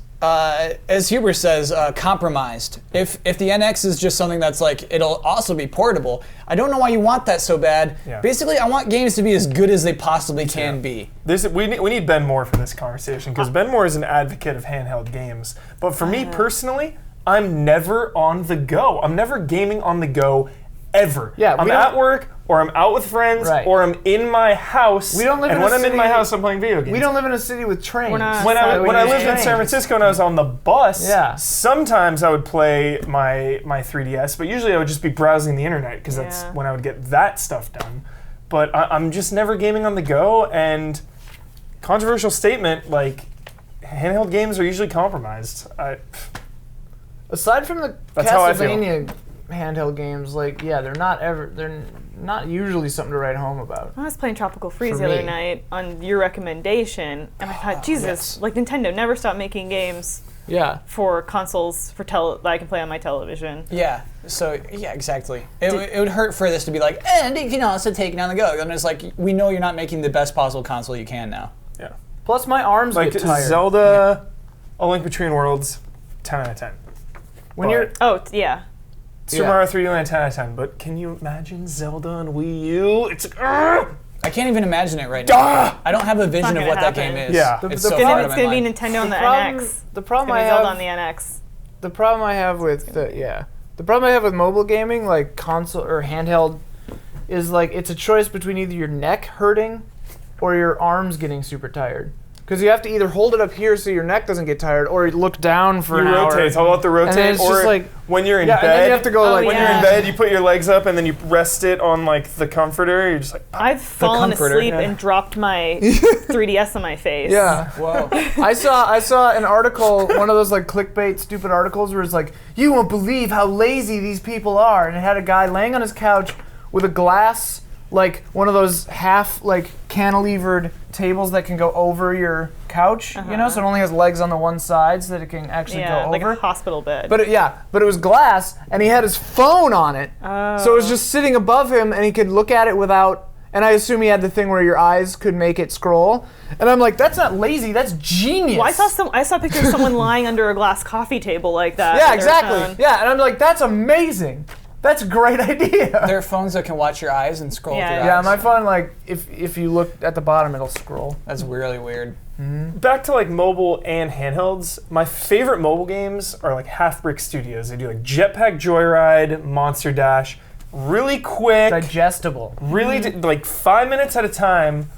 as Huber says, compromised. If the NX is just something that's like it'll also be portable, I don't know why you want that so bad. Yeah. Basically, I want games to be as good as they possibly can be. We need Ben Moore for this conversation because Ben Moore is an advocate of handheld games. But for me personally, I'm never on the go. I'm never gaming on the go ever. Yeah, I'm we at don't- work or I'm out with friends Right. or I'm in my house. We don't live and in when a I'm in my city- house, I'm playing video games. We don't live in a city with trains. We're not- When I When lived in trains. San Francisco and I was on the bus, Yeah. sometimes I would play my 3DS, but usually I would just be browsing the internet because that's Yeah. when I would get that stuff done. But I'm just never gaming on the go, and controversial statement, like, handheld games are usually compromised. Aside from the That's how I feel. Castlevania handheld games, like, they're not usually something to write home about. I was playing Tropical Freeze For the other me. night on your recommendation, and I thought, Jesus, like Nintendo never stopped making games Yeah. for consoles that I can play on my television. Yeah. So yeah, exactly. It would hurt for this to be like, and you can also take it on the go. And it's like, we know you're not making the best possible console you can now. Yeah. Plus, my arms Like get tired. Zelda, A Link Between Worlds, 10 out of 10. When But you're Yeah. Super Yeah. Mario 3D Land, 10 out of 10. But can you imagine Zelda on Wii U? It's I can't even imagine it right now. I don't have a vision of gonna what that happen. game is. Yeah. It's The so And far then out of it's my going to be mind. Nintendo on the problem- NX. the problem It's I gonna be Zelda have- on the NX. the problem I have with the problem I have with mobile gaming, like console or handheld, is like it's a choice between either your neck hurting or your arms getting super tired. Because you have to either hold it up here so your neck doesn't get tired, or you look down for You an hour. rotate. How about the rotate? And then it's or just like when you're in yeah, bed. and then you have to go like when yeah. you're in bed, you put your legs up and then you rest it on like the comforter. You're just like, I've fallen comforter, asleep yeah. and dropped my 3DS on my face. yeah. Whoa. I saw an article, one of those like clickbait stupid articles where it's like, you won't believe how lazy these people are, and it had a guy laying on his couch with a glass, like one of those half like cantilevered tables that can go over your couch, you know, so it only has legs on the one side so that it can actually Yeah, go like over. a hospital bed. But it was glass, and he had his phone on it, so it was just sitting above him, and he could look at it without. And I assume he had the thing where your eyes could make it scroll. And I'm like, that's not lazy, that's genius. Well, I saw pictures of someone lying under a glass coffee table like that. Yeah, with their exactly. phone. Yeah, and I'm like, that's amazing. That's a great idea. There are phones that can watch your eyes and scroll Yeah, through your Yeah, eyes. my phone, like, if you look at the bottom, it'll scroll. That's really weird. back to like mobile and handhelds. My favorite mobile games are like Half Brick Studios. They do like Jetpack Joyride, Monster Dash, really quick, Digestible. really like 5 minutes at a time.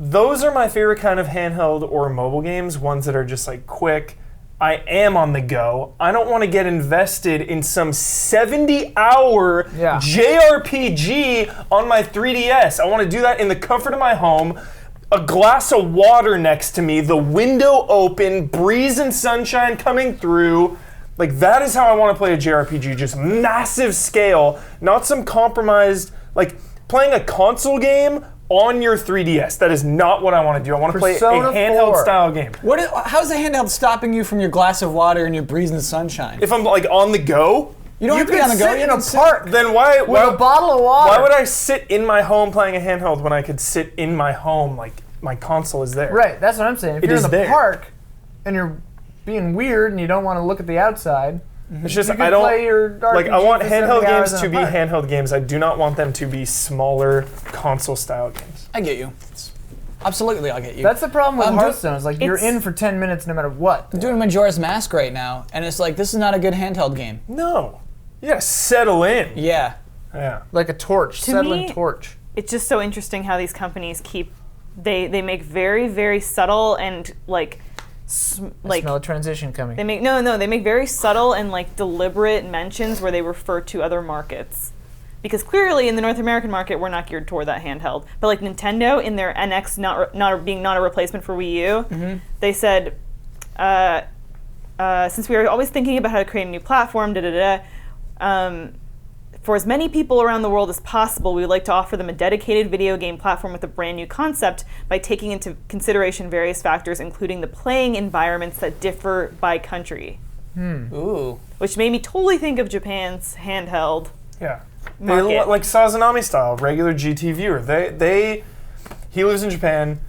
Those are my favorite kind of handheld or mobile games. Ones that are just like quick. I am on the go. I don't want to get invested in some 70-hour Yeah. JRPG on my 3DS. I want to do that in the comfort of my home. A glass of water next to me, the window open, breeze and sunshine coming through. Like, that is how I want to play a JRPG, just massive scale, not some compromised, like, playing a console game on your 3DS. That is not what I want to do. I want to play a Persona handheld 4. style game. How's the handheld stopping you from your glass of water and your breeze and sunshine? If I'm, like, on the go, You don't You have to be could on the go. sit You in a can sit- park then why with a bottle of water. why would I sit in my home playing a handheld when I could sit in my home, like, my console is there? Right, that's what I'm saying. If It you're in is the there. park and you're being weird and you don't want to look at the outside, It's just you can I don't play your like. I RPG want for handheld 70 hours games in to a be park. handheld games. I do not want them to be smaller console style games. I get you. Absolutely, I'll get you. That's the problem with I'm Hearthstone. It's like you're it's- in for 10 minutes no matter what. I'm doing Majora's Mask right now, and it's like, this is not a good handheld game. No, you gotta settle in. Yeah. Yeah. Like a torch, To settling me- torch. It's just so interesting how these companies they make very, very subtle and like Smell a transition coming. they make they make very subtle and like deliberate mentions where they refer to other markets. Because clearly in the North American market we're not geared toward that handheld. But like Nintendo in their NX not a replacement for Wii U, they said since we are always thinking about how to create a new platform, for as many people around the world as possible, we would like to offer them a dedicated video game platform with a brand new concept by taking into consideration various factors, including the playing environments that differ by country. Ooh. Which made me totally think of Japan's handheld Yeah. market. Like Sazanami style, regular GT viewer. He lives in Japan.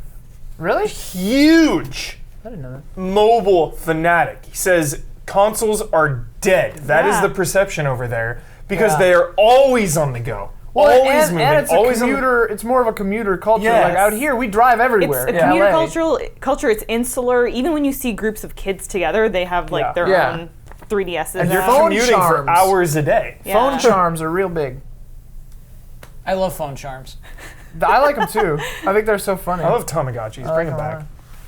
Really? Huge I didn't know that. mobile fanatic. He says consoles are dead. That is Yeah. the perception over there because Yeah. they are always on the go. Well, always and, moving. and it's always a commuter. It's more of a commuter culture. Yes. Like out here, we drive everywhere. It's a in commuter LA. culture. It's insular. Even when you see groups of kids together, they have like Yeah. their Yeah. own 3DSs. And your out. phone commuting charms. for hours a day. Yeah. Phone charms are real big. I love phone charms. I like them too. I think they're so funny. I love Tamagotchis. Bring them back.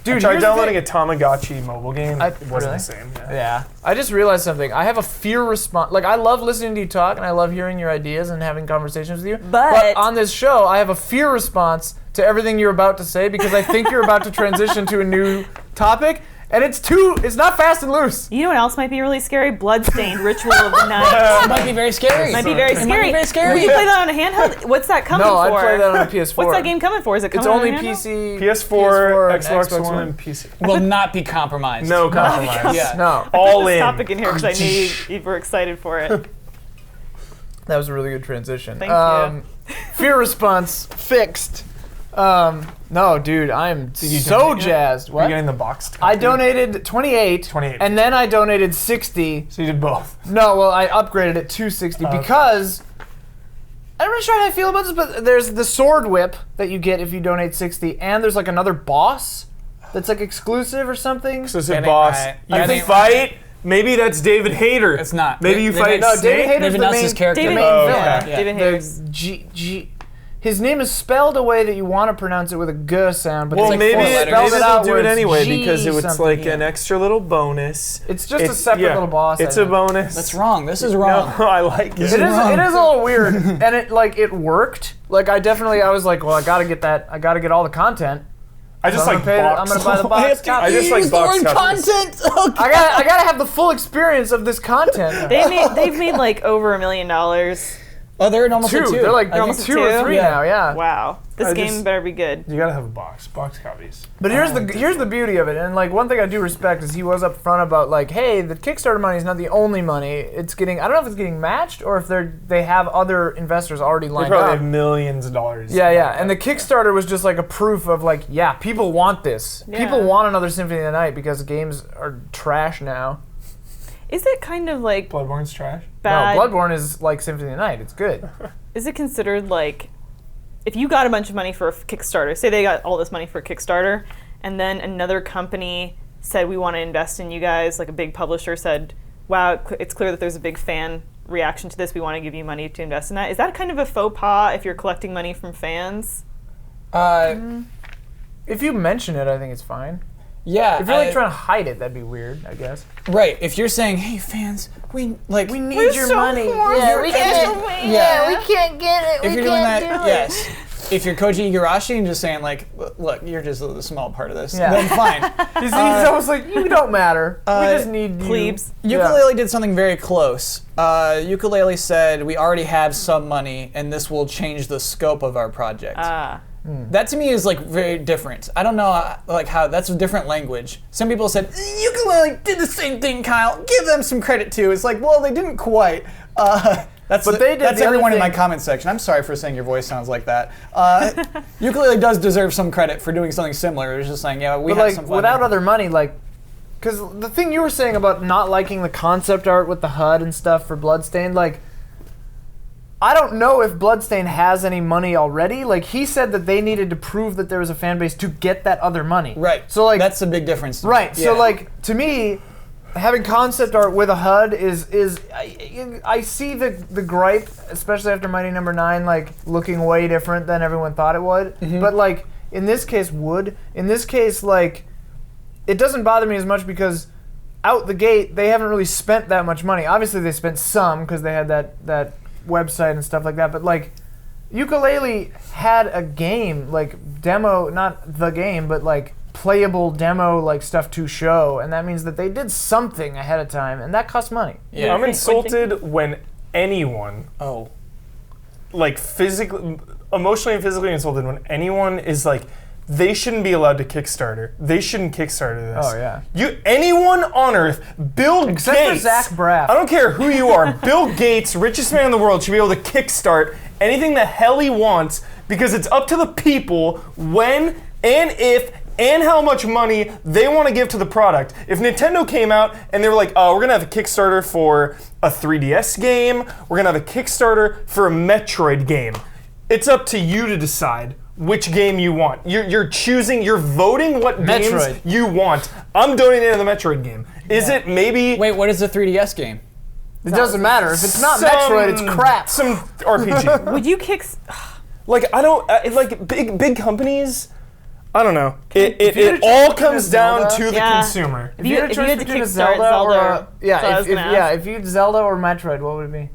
Dude, I tried here's the downloading thing. a Tamagotchi mobile game. It wasn't really? the same. Yeah. Yeah. I just realized something. I have a fear response. Like, I love listening to you talk, and I love hearing your ideas and having conversations with you. But- on this show, I have a fear response to everything you're about to say because I think you're about to transition to a new topic, And it's not fast and loose. You know what else might be really scary? Bloodstained Ritual of the Night. It might be very scary. Might be very It scary. might be very scary. Would you play that on a handheld? What's that coming No, for? I'd play that on a PS4. What's that game coming for? Is it It's coming only on a handheld? PC, PS4, and Xbox Xbox One, and PC. Will not be compromised. No compromise. Yeah. No, All This in. topic in here because I knew you were excited for it. that was a really good transition. Thank you. Fear response fixed. No, dude, I'm so donate it? jazzed. Are you What? getting the boxed I copy? donated 28, 28. and then I donated 60. So you did both. No, well, I upgraded it to 60 because I'm not sure how I feel about this, but there's the sword whip that you get if you donate 60, and there's like another boss that's like exclusive or something. So it's I a think boss. I You think- fight. Maybe that's David Hayter. It's not. Maybe you fight No, Snake. David Hayter's David the Nuss's main character. David- the main Oh, villain. okay. Yeah. David Hayter's. His name is spelled a way that you want to pronounce it with a g sound, but Well, it's maybe four maybe letters. spelled out they'll do where it it's anyway G because it was something, like yeah. an extra little bonus. It's just a separate little boss. I It's a think. bonus. That's wrong. This is wrong. No, I like it. It is a little weird, and it worked. Like I was like, well, I gotta get that. I gotta get all the content. I just I'm like gonna pay it- box. I'm gonna buy the box copy. I just like Use the box word copies. content. Okay. I gotta have the full experience of this content. They've made like over $1 million. Oh, they're in almost Two. a two. They're like I think almost it's two or two? three Yeah. now. Yeah. Wow, this I game just- better be good. You gotta have a box copies. But here's the beauty of it, and like one thing I do respect is he was up front about like, hey, the Kickstarter money is not the only money. It's getting, I don't know if it's getting matched or if they have other investors already They lined probably up. have millions of dollars. Yeah. And the Kickstarter was just like a proof of like, yeah, people want this. Yeah. People want another Symphony of the Night because games are trash now. Is it kind of like Bloodborne's trash. bad? No, Bloodborne is like Symphony of the Night. It's good. Is it considered like if you got a bunch of money for a Kickstarter, say they got all this money for a Kickstarter, and then another company said we want to invest in you guys, like a big publisher said, wow, it's clear that there's a big fan reaction to this, we want to give you money to invest in that. Is that kind of a faux pas if you're collecting money from fans? If you mention it, I think it's fine. Yeah. If you're like trying to hide it, that'd be weird, I guess. right. If you're saying, "Hey fans, we need your money. Yeah, we can't. Yeah. we can't get it. If you're doing that, yes. If you're Koji Igarashi and just saying like, "Look, you're just a small part of this," Yeah. then fine. He's almost like, you don't matter. We just need you. Plebes. Ukulele did something very close. Ukulele said, "We already have some money, and this will change the scope of our project." That to me is like very different. I don't know like how that's a different language. Some people said Ukulele did the same thing, Kyle. Give them some credit too. It's like, well, they didn't quite. That's they did that's the other everyone in my thing- comment section. I'm sorry for saying your voice sounds like that. Ukulele does deserve some credit for doing something similar. It was just saying, yeah, we But have like, some fun. without other money, like, because the thing you were saying about not liking the concept art with the HUD and stuff for Bloodstained, like, I don't know if Bloodstained has any money already. Like, he said that they needed to prove that there was a fan base to get that other money. Right. So, like, that's a big difference. right. So, Yeah. like, to me, having concept art with a HUD is I see the gripe, especially after Mighty Number 9, like, looking way different than everyone thought it would. But, like, in this case, like, it doesn't bother me as much because out the gate, they haven't really spent that much money. Obviously, they spent some because they had that website and stuff like that. But, like, Ukulele had a game, like, demo, not the game, but, like, playable demo, like, stuff to show. And that means that they did something ahead of time, and that costs money. Yeah. I'm insulted when anyone, Oh. like physically, emotionally and physically insulted when anyone is like, they shouldn't be allowed to Kickstarter. They shouldn't Kickstarter this. Oh, yeah. Anyone on Earth, Bill Except Gates. for Zach Braff. I don't care who you are. Bill Gates, richest man in the world, should be able to kickstart anything the hell he wants because it's up to the people when and if and how much money they want to give to the product. If Nintendo came out and they were like, oh, we're going to have a Kickstarter for a 3DS game, we're going to have a Kickstarter for a Metroid game. It's up to you to decide which game you want. You're choosing, you're voting what Metroid. games you want. I'm donating to the Metroid game. Is it maybe Wait, what is the 3DS game? It doesn't matter. If it's not some- Metroid, it's crap. Some RPG. Would you kick? Like I don't like big companies. I don't know. you had It to all choose comes down Zelda- to the Yeah. consumer. If you had a if you choice had to between a kickstart Zelda or Zelda, yeah, that's what I was if gonna yeah, ask. if you had Zelda or Metroid, what would it be?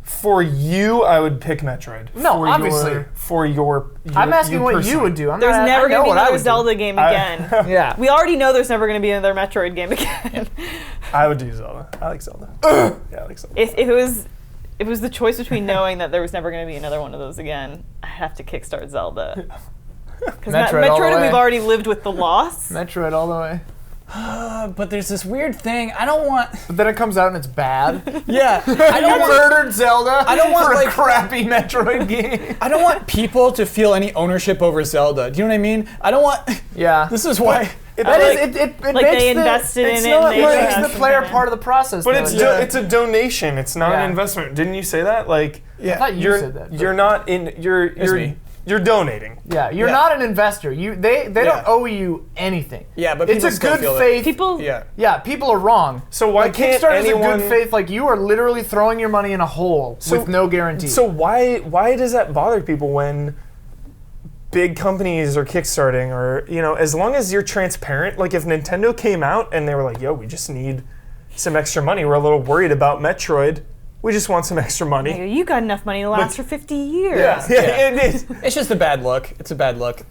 For you, I would pick Metroid. No, for obviously. For your I'm asking you what personally. you would do. There's never going to be another do. Zelda game again. Yeah. We already know there's never going to be another Metroid game again. I would do Zelda. I like Zelda. Yeah, I like Zelda. If it was the choice between knowing that there was never going to be another one of those again, I'd have to kickstart Zelda. Because Metroid all the Metroid, way. we've already lived with the loss. Metroid all the way. But there's this weird thing. I don't want. But then it comes out and it's bad. Yeah. I don't want. Murdered Zelda. I don't want, for like- a crappy Metroid game. I don't want people to feel any ownership over Zelda. Do you know what I mean? I don't want. Yeah. This is why. It like makes they invested in it's it not- and they it makes the invested player in it. part of the process. But though. it's a donation. It's not Yeah. an investment. Didn't you say that? Like, I thought you said that. You're not in. me. You're donating. Yeah, you're Yeah. not an investor. They Yeah. don't owe you anything. Yeah, but it's people a still good feel that. faith. People, Yeah. Yeah, people are wrong. So why Like, can't Kickstarter is a anyone? good faith. Like you are literally throwing your money in a hole with no guarantee. So why does that bother people when big companies are kickstarting, or as long as you're transparent? Like if Nintendo came out and they were like, "Yo, we just need some extra money. We're a little worried about Metroid. We just want some extra money." you got enough money to last for 50 years. Yeah, it is. It's just a bad look. It's a bad look.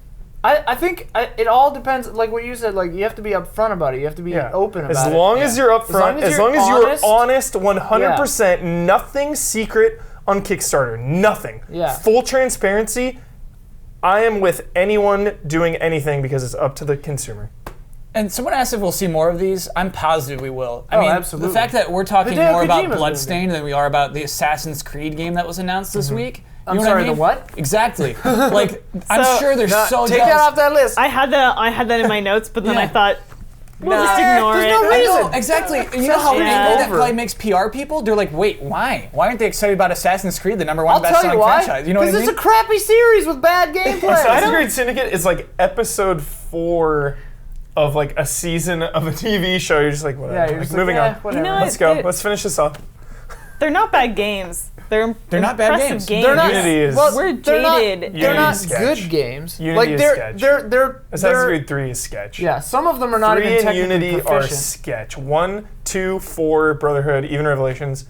I think it all depends. Like what you said, like you have to be upfront about it. You have to be open about it. As long as you're upfront, as long as you're honest, 100%, nothing secret on Kickstarter, nothing. Yeah. Full transparency. I am with anyone doing anything because it's up to the consumer. And someone asked if we'll see more of these. I'm positive we will. I mean, absolutely. the fact that we're talking Hideo more about Kojima's Bloodstained than we are about the Assassin's Creed game that was announced this week. You I'm know sorry, what I mean? the what? Exactly. Like, I'm sure they're so take jealous. that off that list. I had that in my notes, but then Yeah. I thought, we'll Nah, just ignore there's it. no I reason. know, exactly. You know how Yeah. angry that Over. probably makes PR people? They're like, wait, why? Why aren't they excited about Assassin's Creed, the #1 I'll tell you best-selling why. franchise? You know what I Because mean? it's a crappy series with bad gameplay. Assassin's Creed Syndicate is like episode 4 of like a season of a TV show. You're just like, whatever. Yeah, you're Like, just moving like, on. whatever. You know Let's go. It- Let's finish this off. They're not bad games. They're not bad impressive games. games. They're not. Unity is- Well, We're they're not- jaded. They're not Unity is sketch. good games. Unity like is they're sketch. they're Assassin's Creed 3 is sketch. Yeah, some of them are not 3 even and technically Unity are proficient. sketch. 1, 2, 4, Brotherhood, even Revelations,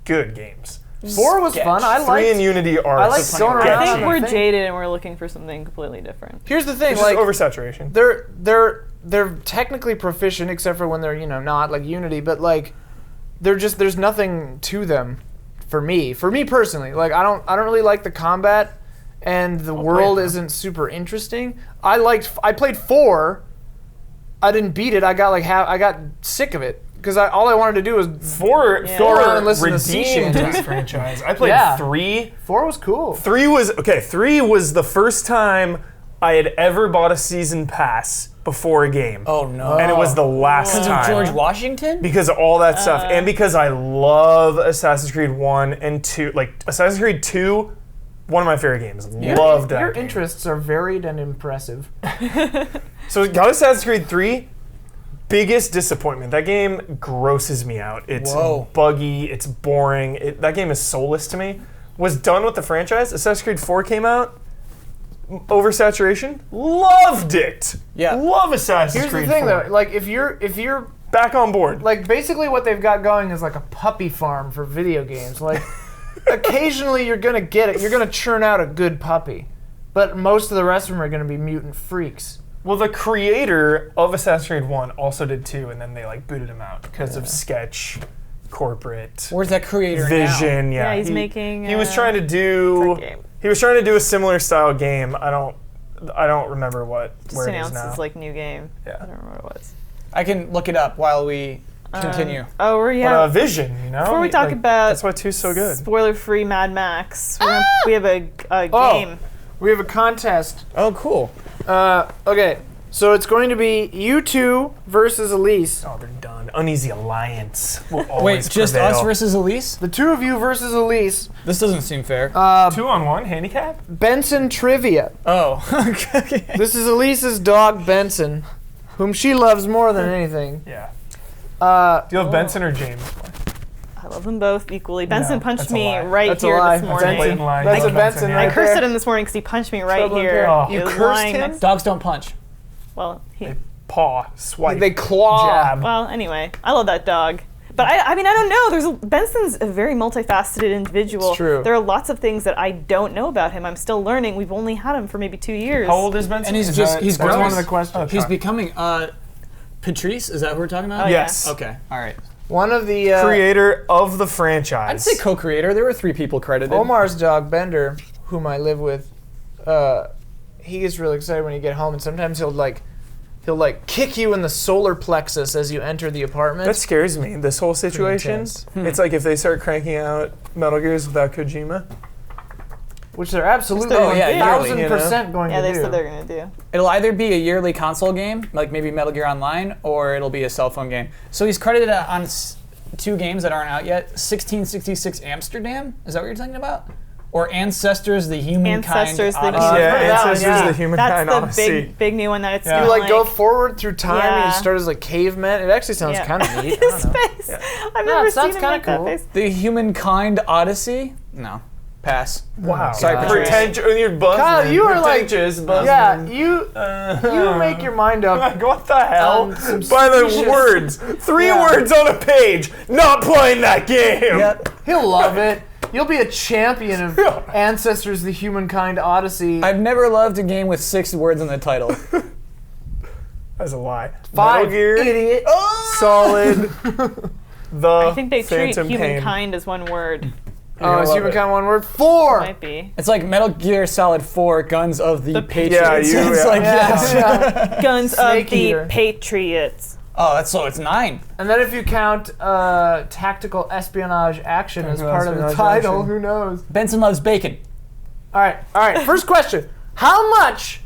good games. 4 was Sketch. fun. I 3 liked. and Unity are I like sketchy. going I around think and we're I think- jaded and we're looking for something completely different. Here's the thing, It's like just oversaturation. they're technically proficient except for when they're not like Unity, but like they're just there's nothing to them for me personally. Like I don't really like the combat, and the world isn't super interesting. I played 4. I didn't beat it. I got sick of it because all I wanted to do was 4 Yeah. go around and listen to sea redeemed shanties. this franchise. I played Yeah. 3. 4 was cool. 3 was the first time I had ever bought a season pass before a game. Oh, no. And it was the last Because time. of George Washington? Because of all that stuff, and because I love Assassin's Creed 1 and 2. Like, Assassin's Creed 2, one of my favorite games. Loved that Your game. interests are varied and impressive. So, got Assassin's Creed 3, biggest disappointment. That game grosses me out. It's Whoa. buggy, it's boring. That game is soulless to me. Was done with the franchise. Assassin's Creed 4 came out. Oversaturation. Loved it. Yeah. Love Assassin's Here's Creed the thing 4. though, like if you're Back on board. like basically what they've got going is like a puppy farm for video games. Like occasionally you're gonna get it. You're gonna churn out a good puppy, but most of the rest of them are gonna be mutant freaks. Well, the creator of Assassin's Creed 1 also did 2, and then they like booted him out because of sketch, corporate, Where's that creator vision. Yeah, Yeah, he's making, He was trying to do. game. He was trying to do a similar style game. I don't remember where Just it is announced now. his like new game. Yeah. I don't remember what it was. now? I can look it up while we continue. Oh, But Vision, Before we talk about that's why 2's so good. spoiler-free Mad Max, we have a Oh. game. We have a contest. Oh, cool. Okay, so it's going to be you two versus Elyse. Oh, they're done. Uneasy Alliance will Wait, always just prevail. us versus Elyse? The two of you versus Elyse. This doesn't seem fair. 2-on-1 handicap. Benson trivia. oh, okay. This is Elise's dog Benson, whom she loves more than anything. Yeah. Uh, Do you love Benson or James? I love them both equally. Benson punched that's a me lie. right That's a here lie. this That's morning. Blatant lie. That's You a love Benson yeah. right I cursed there. at him this morning because he punched me right Trouble in here. paradise. He You was cursed lying him? next- Dogs don't punch. Well, he. Paw, swipe, They claw. jab. Well, anyway, I love that dog. But I mean, I don't know. Benson's a very multifaceted individual. It's true. There are lots of things that I don't know about him. I'm still learning. We've only had him for maybe 2 years. How old is Benson? And he's That's growing. one of the questions. He's becoming Patrice. Is that who we're talking about? Oh, yeah. Yes. Okay. All right. One of the Creator of the franchise. I'd say co-creator. There were 3 people credited. Omar's dog Bender, whom I live with, he gets really excited when you get home, and sometimes he'll kick you in the solar plexus as you enter the apartment. That scares me, this whole situation. intense. It's like if they start cranking out Metal Gears without Kojima. Which they're absolutely Oh, yeah, yearly, 1,000% going Yeah, to they do. said they're going to do. It'll either be a yearly console game, like maybe Metal Gear Online, or it'll be a cell phone game. So he's credited on 2 games that aren't out yet. 1666 Amsterdam? Is that what you're talking about? Or Ancestors, the Humankind Ancestors, the Odyssey? Human- Yeah, I've heard that one, Ancestors yeah. the Humankind That's Odyssey. the big new one that it's Yeah. You gonna, go forward through time and Yeah. you start as cavemen. It actually sounds Yeah. kind of neat. I His don't know. face. I've Yeah, never it sounds seen him kinda make that cool. face. The Humankind Odyssey? No. Pass. Wow. Sorry, God. Patrice. Pretentious. You're buzzing. Kyle, you are like, Pretentious, buzzing. yeah, you make your mind up. Like, what the hell? Some By the specious- words. 3 Yeah. words on a page. Not playing that game. Yep. He'll love it. You'll be a champion of Ancestors, the Humankind Odyssey. I've never loved a game with 6 words in the title. That's a lie. 5, Metal Gear. idiot. Solid. The I think they treat Phantom Pain. humankind as one word. Oh, is love Humankind one word? 4. Might be. It's like Metal Gear Solid 4, Guns of the Patriots. Yeah, It's yeah. like, Yeah. Guns Snake of the Eater. Patriots. Oh, that's so it's 9. And then if you count tactical espionage action as Tactical part of the espionage title, action. who knows? Benson loves bacon. All right. First question. How much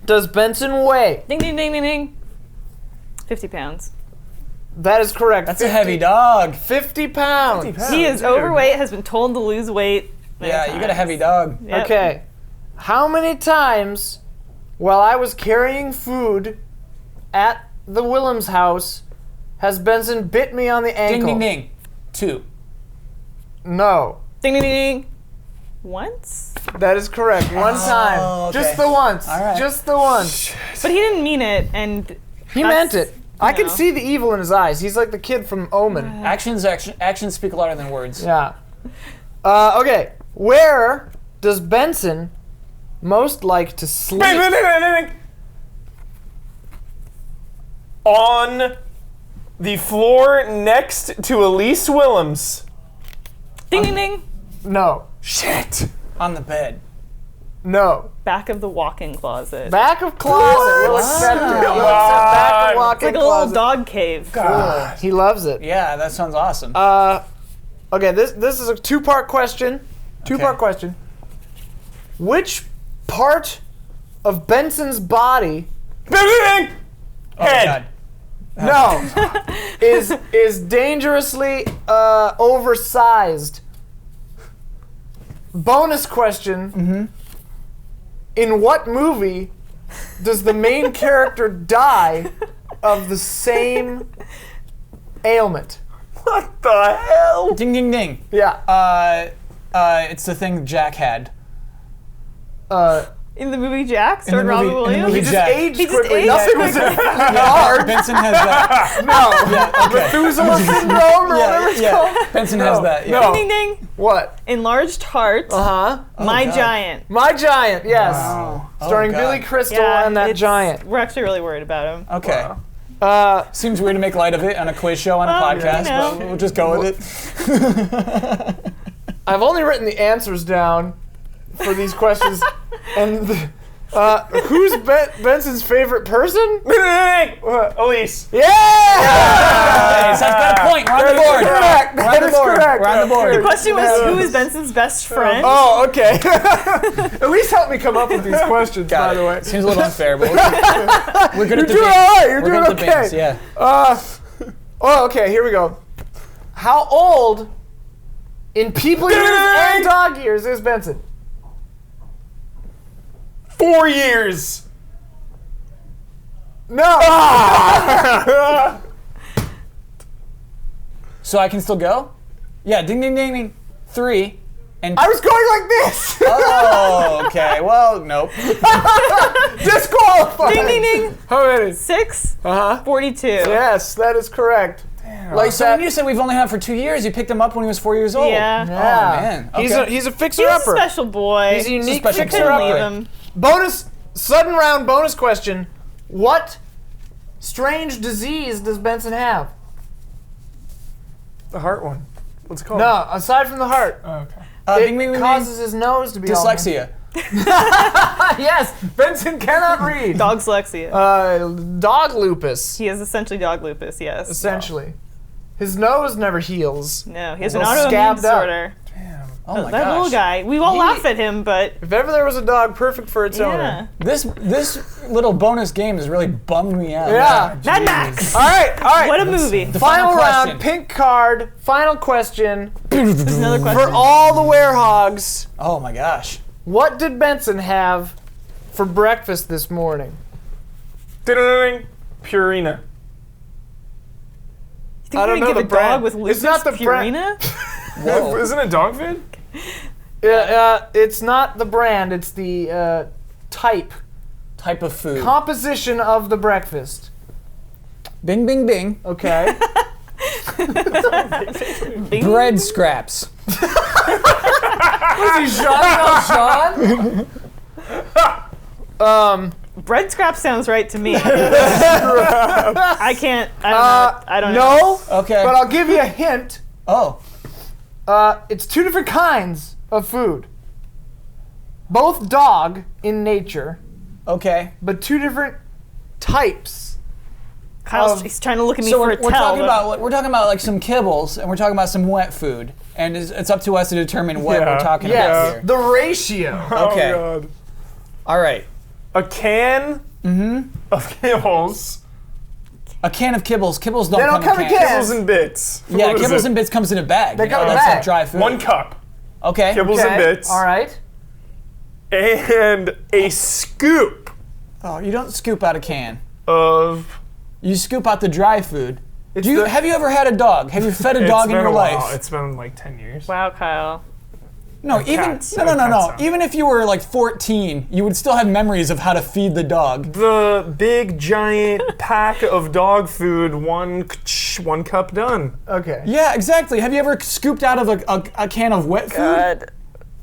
does Benson weigh? Ding, ding, ding, ding, ding. 50 pounds. That is correct. That's a heavy dog. 50 pounds. 50 pounds. He is dude. overweight, has been told to lose weight. many Yeah, you got a times. heavy dog. Yep. Okay. How many times while I was carrying food at the Willems house has Benson bit me on the ankle? Ding, ding, ding. 2. No. Ding, ding, ding, ding. Once? That is correct. One time. okay. Just the once. All right. Just the once. But he didn't mean it, and He That's- meant it. I can know. see the evil in his eyes. He's like the kid from Omen. Actions speak louder than words. Yeah. Okay. Where does Benson most like to sleep? Bing, bing, bing, bing, bing. On the floor next to Elyse Willems. ding, ding, ding. No. Shit. On the bed. No. Back of the walk-in closet. Back of closet. We'll accept it. We'll accept back of It's walk-in like a little closet. dog cave. God. He loves it. Yeah, that sounds awesome. Okay, this is a two-part question. Two-part Okay. question. Which part of Benson's body Bing, bing, bing. Oh my Head. God. is dangerously oversized? Bonus question. Mm-hmm. In what movie does the main character die of the same ailment? What the hell? Ding, ding, ding. Yeah. It's the thing Jack had. In the movie Jack, the starring Robin movie- in the Williams. movie He just Jack. aged He just quickly. aged Nothing was hard. Benson has that. No. Yeah, okay. Methuselah syndrome or whatever it's called. Benson has that. Yeah. No. Ding, ding, ding. What? Enlarged Heart. Uh-huh. My God. Giant. My Giant, yes. Wow. Starring Oh, God. Billy Crystal Yeah, and that it's- giant. We're actually really worried about him. Okay. Uh, Seems weird to make light of it on a quiz show on a podcast, you know. but we'll just go with it. I've only written the answers down for these questions. And who's Benson's favorite person? Bing, bing, bing. What? Elyse. Yeah! Hey, so that's got a point. We're on the board. Correct. We're on That the is board. correct. We're on the board. The question was, who is Benson's best friend? Oh, okay. At least help me come up with these questions, by the way. Seems a little unfair, but we're good You're at the doing bins. all right. You're We're doing good at the okay. bins, yeah. Oh, okay. Here we go. How old in people years and dog years is Benson? 4 years. No. So I can still go? Yeah, ding, ding, ding, ding. 3. And I was going like this. oh, okay. Well, nope. Disqualified. Ding, ding, ding. How many? 6, Uh huh. 42. Yes, that is correct. Like So when you said we've only had him for 2 years, you picked him up when he was 4 years old. Yeah. Yeah. Oh, man. He's Okay. a He's a fixer-upper. special boy. He's a unique special Couldn't leave fixer-upper. him. Bonus, sudden round bonus question. What strange disease does Benson have? The heart one. What's it called? No, aside from the heart. Oh, okay. It Bing, bing, bing, causes his nose to be all- dyslexia. Yes, Benson cannot read. Dog dyslexia. Dog lupus, He has essentially dog lupus, yes. essentially. His nose never heals. No, he has an Well, autoimmune scabbed up. disorder. Oh my That little gosh. guy. We all laugh at him, but If ever there was a dog perfect for its yeah. owner. This little bonus game has really bummed me out. Yeah. Mad Max. All right, all right. What a movie. Final Final round, question. pink card, final question There's another for question. all the werehogs. Oh my gosh. What did Benson have for breakfast this morning? Ding-ding-ding. Purina. You think I we're don't gonna know give the a brand. dog with lupus It's not the brand. Purina? Whoa. Isn't it dog food? It's not the brand, it's the type, Type of food. composition of the breakfast. Bing, bing, bing. Okay. Bing. Bread scraps. Sean? Bread scrap sounds right to me. I can't. I don't know. No, Okay. but I'll give you a hint. Oh. It's two different kinds of food. Both dog in nature, Okay. but two different types. Kyle's he's trying to look at me So for we're a tell. talking but- about like some kibbles, and we're talking about some wet food, and it's up to us to determine what Yeah. we're talking Yes, about here. the ratio. Okay. Oh, God. All right. A can of kibbles. A can of kibbles. Kibbles don't They don't come in cans. Kibbles and bits. Yeah, What is kibbles it? and bits comes in a bag. They come in a that's bag. like dry food. 1 cup. Okay. Kibbles and bits. All right. And a scoop Oh, you don't scoop out a can. of. You scoop out the dry food. It's Have you ever had a dog? Have you fed a It's dog in been your a while. life? It's been like 10 years. Wow, Kyle. No, even cats. no. Cats. Even if you were like 14, you would still have memories of how to feed the dog. The big giant pack of dog food, one cup done. Okay. Yeah, exactly. Have you ever scooped out of a can of wet food? God.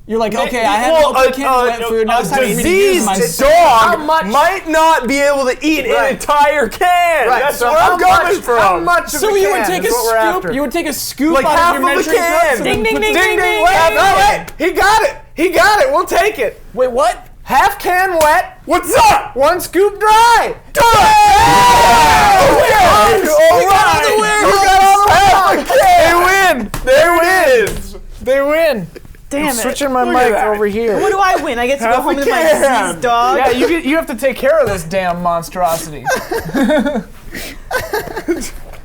You're like, okay, I had Well, a can of wet food. Now a it's time for me to use my diseased How dog much- might not be able to eat Right. an entire can. Right. That's so where how I'm coming much, from. How much of So a you can would take a is what we're scoop. after? You would take a scoop Like out half of your of a measuring cup. can. and Ding, then ding, put ding, the- ding, ding. Wait, no, wait. He got it. He got it. We'll take it. Wait, what? Half can wet, What's up? 1 scoop dry. They win. They win. Damn it. Switching my Look at mic that. over here. What do I win? I get to go Half home a to my can. diseased dog. Yeah, you have to take care of this damn monstrosity.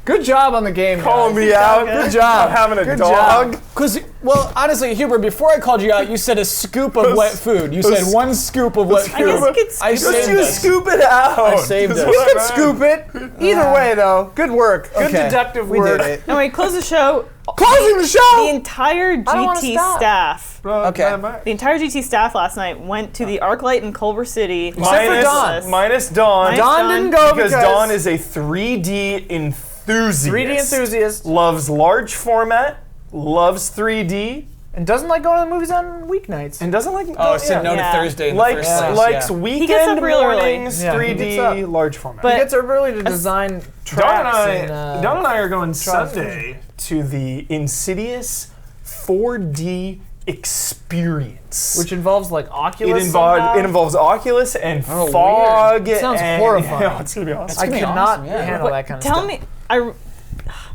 Good job on the game. Calling guys. me out. Good job. Not having a Good dog. job. Because, well, honestly, Huber, before I called you out, you said a scoop of wet food. You said 1 scoop of wet I guess food. you could I scoop saved You this. scoop it out. I saved That's this. what You I can meant. scoop it. Either way, though, good work. Good Okay. deductive We work. did it. Anyway, close the show. Closing the The show. entire don't wanna GT stop. staff. Okay. The entire GT staff last night went to the ArcLight in Culver City. Except for Dawn. Minus Dawn. Minus Dawn didn't go because Dawn is a 3D enthusiast. 3D enthusiast Loves large format. Loves 3D. and doesn't like going to the movies on weeknights. And doesn't like. Oh, I said no to Yeah. Thursday in the Likes first place. likes yeah. weekend gets up real early. mornings. Yeah, he 3D gets up. large format. But- He gets up early to design Dawn tracks. Dawn and I are going trials. Sunday to the Insidious 4D experience. which involves like Oculus. it somehow. involves Oculus and Oh, fog. It sounds and, horrifying. it's gonna be awesome. I gonna be cannot awesome, yeah. handle that kind of Tell stuff. me,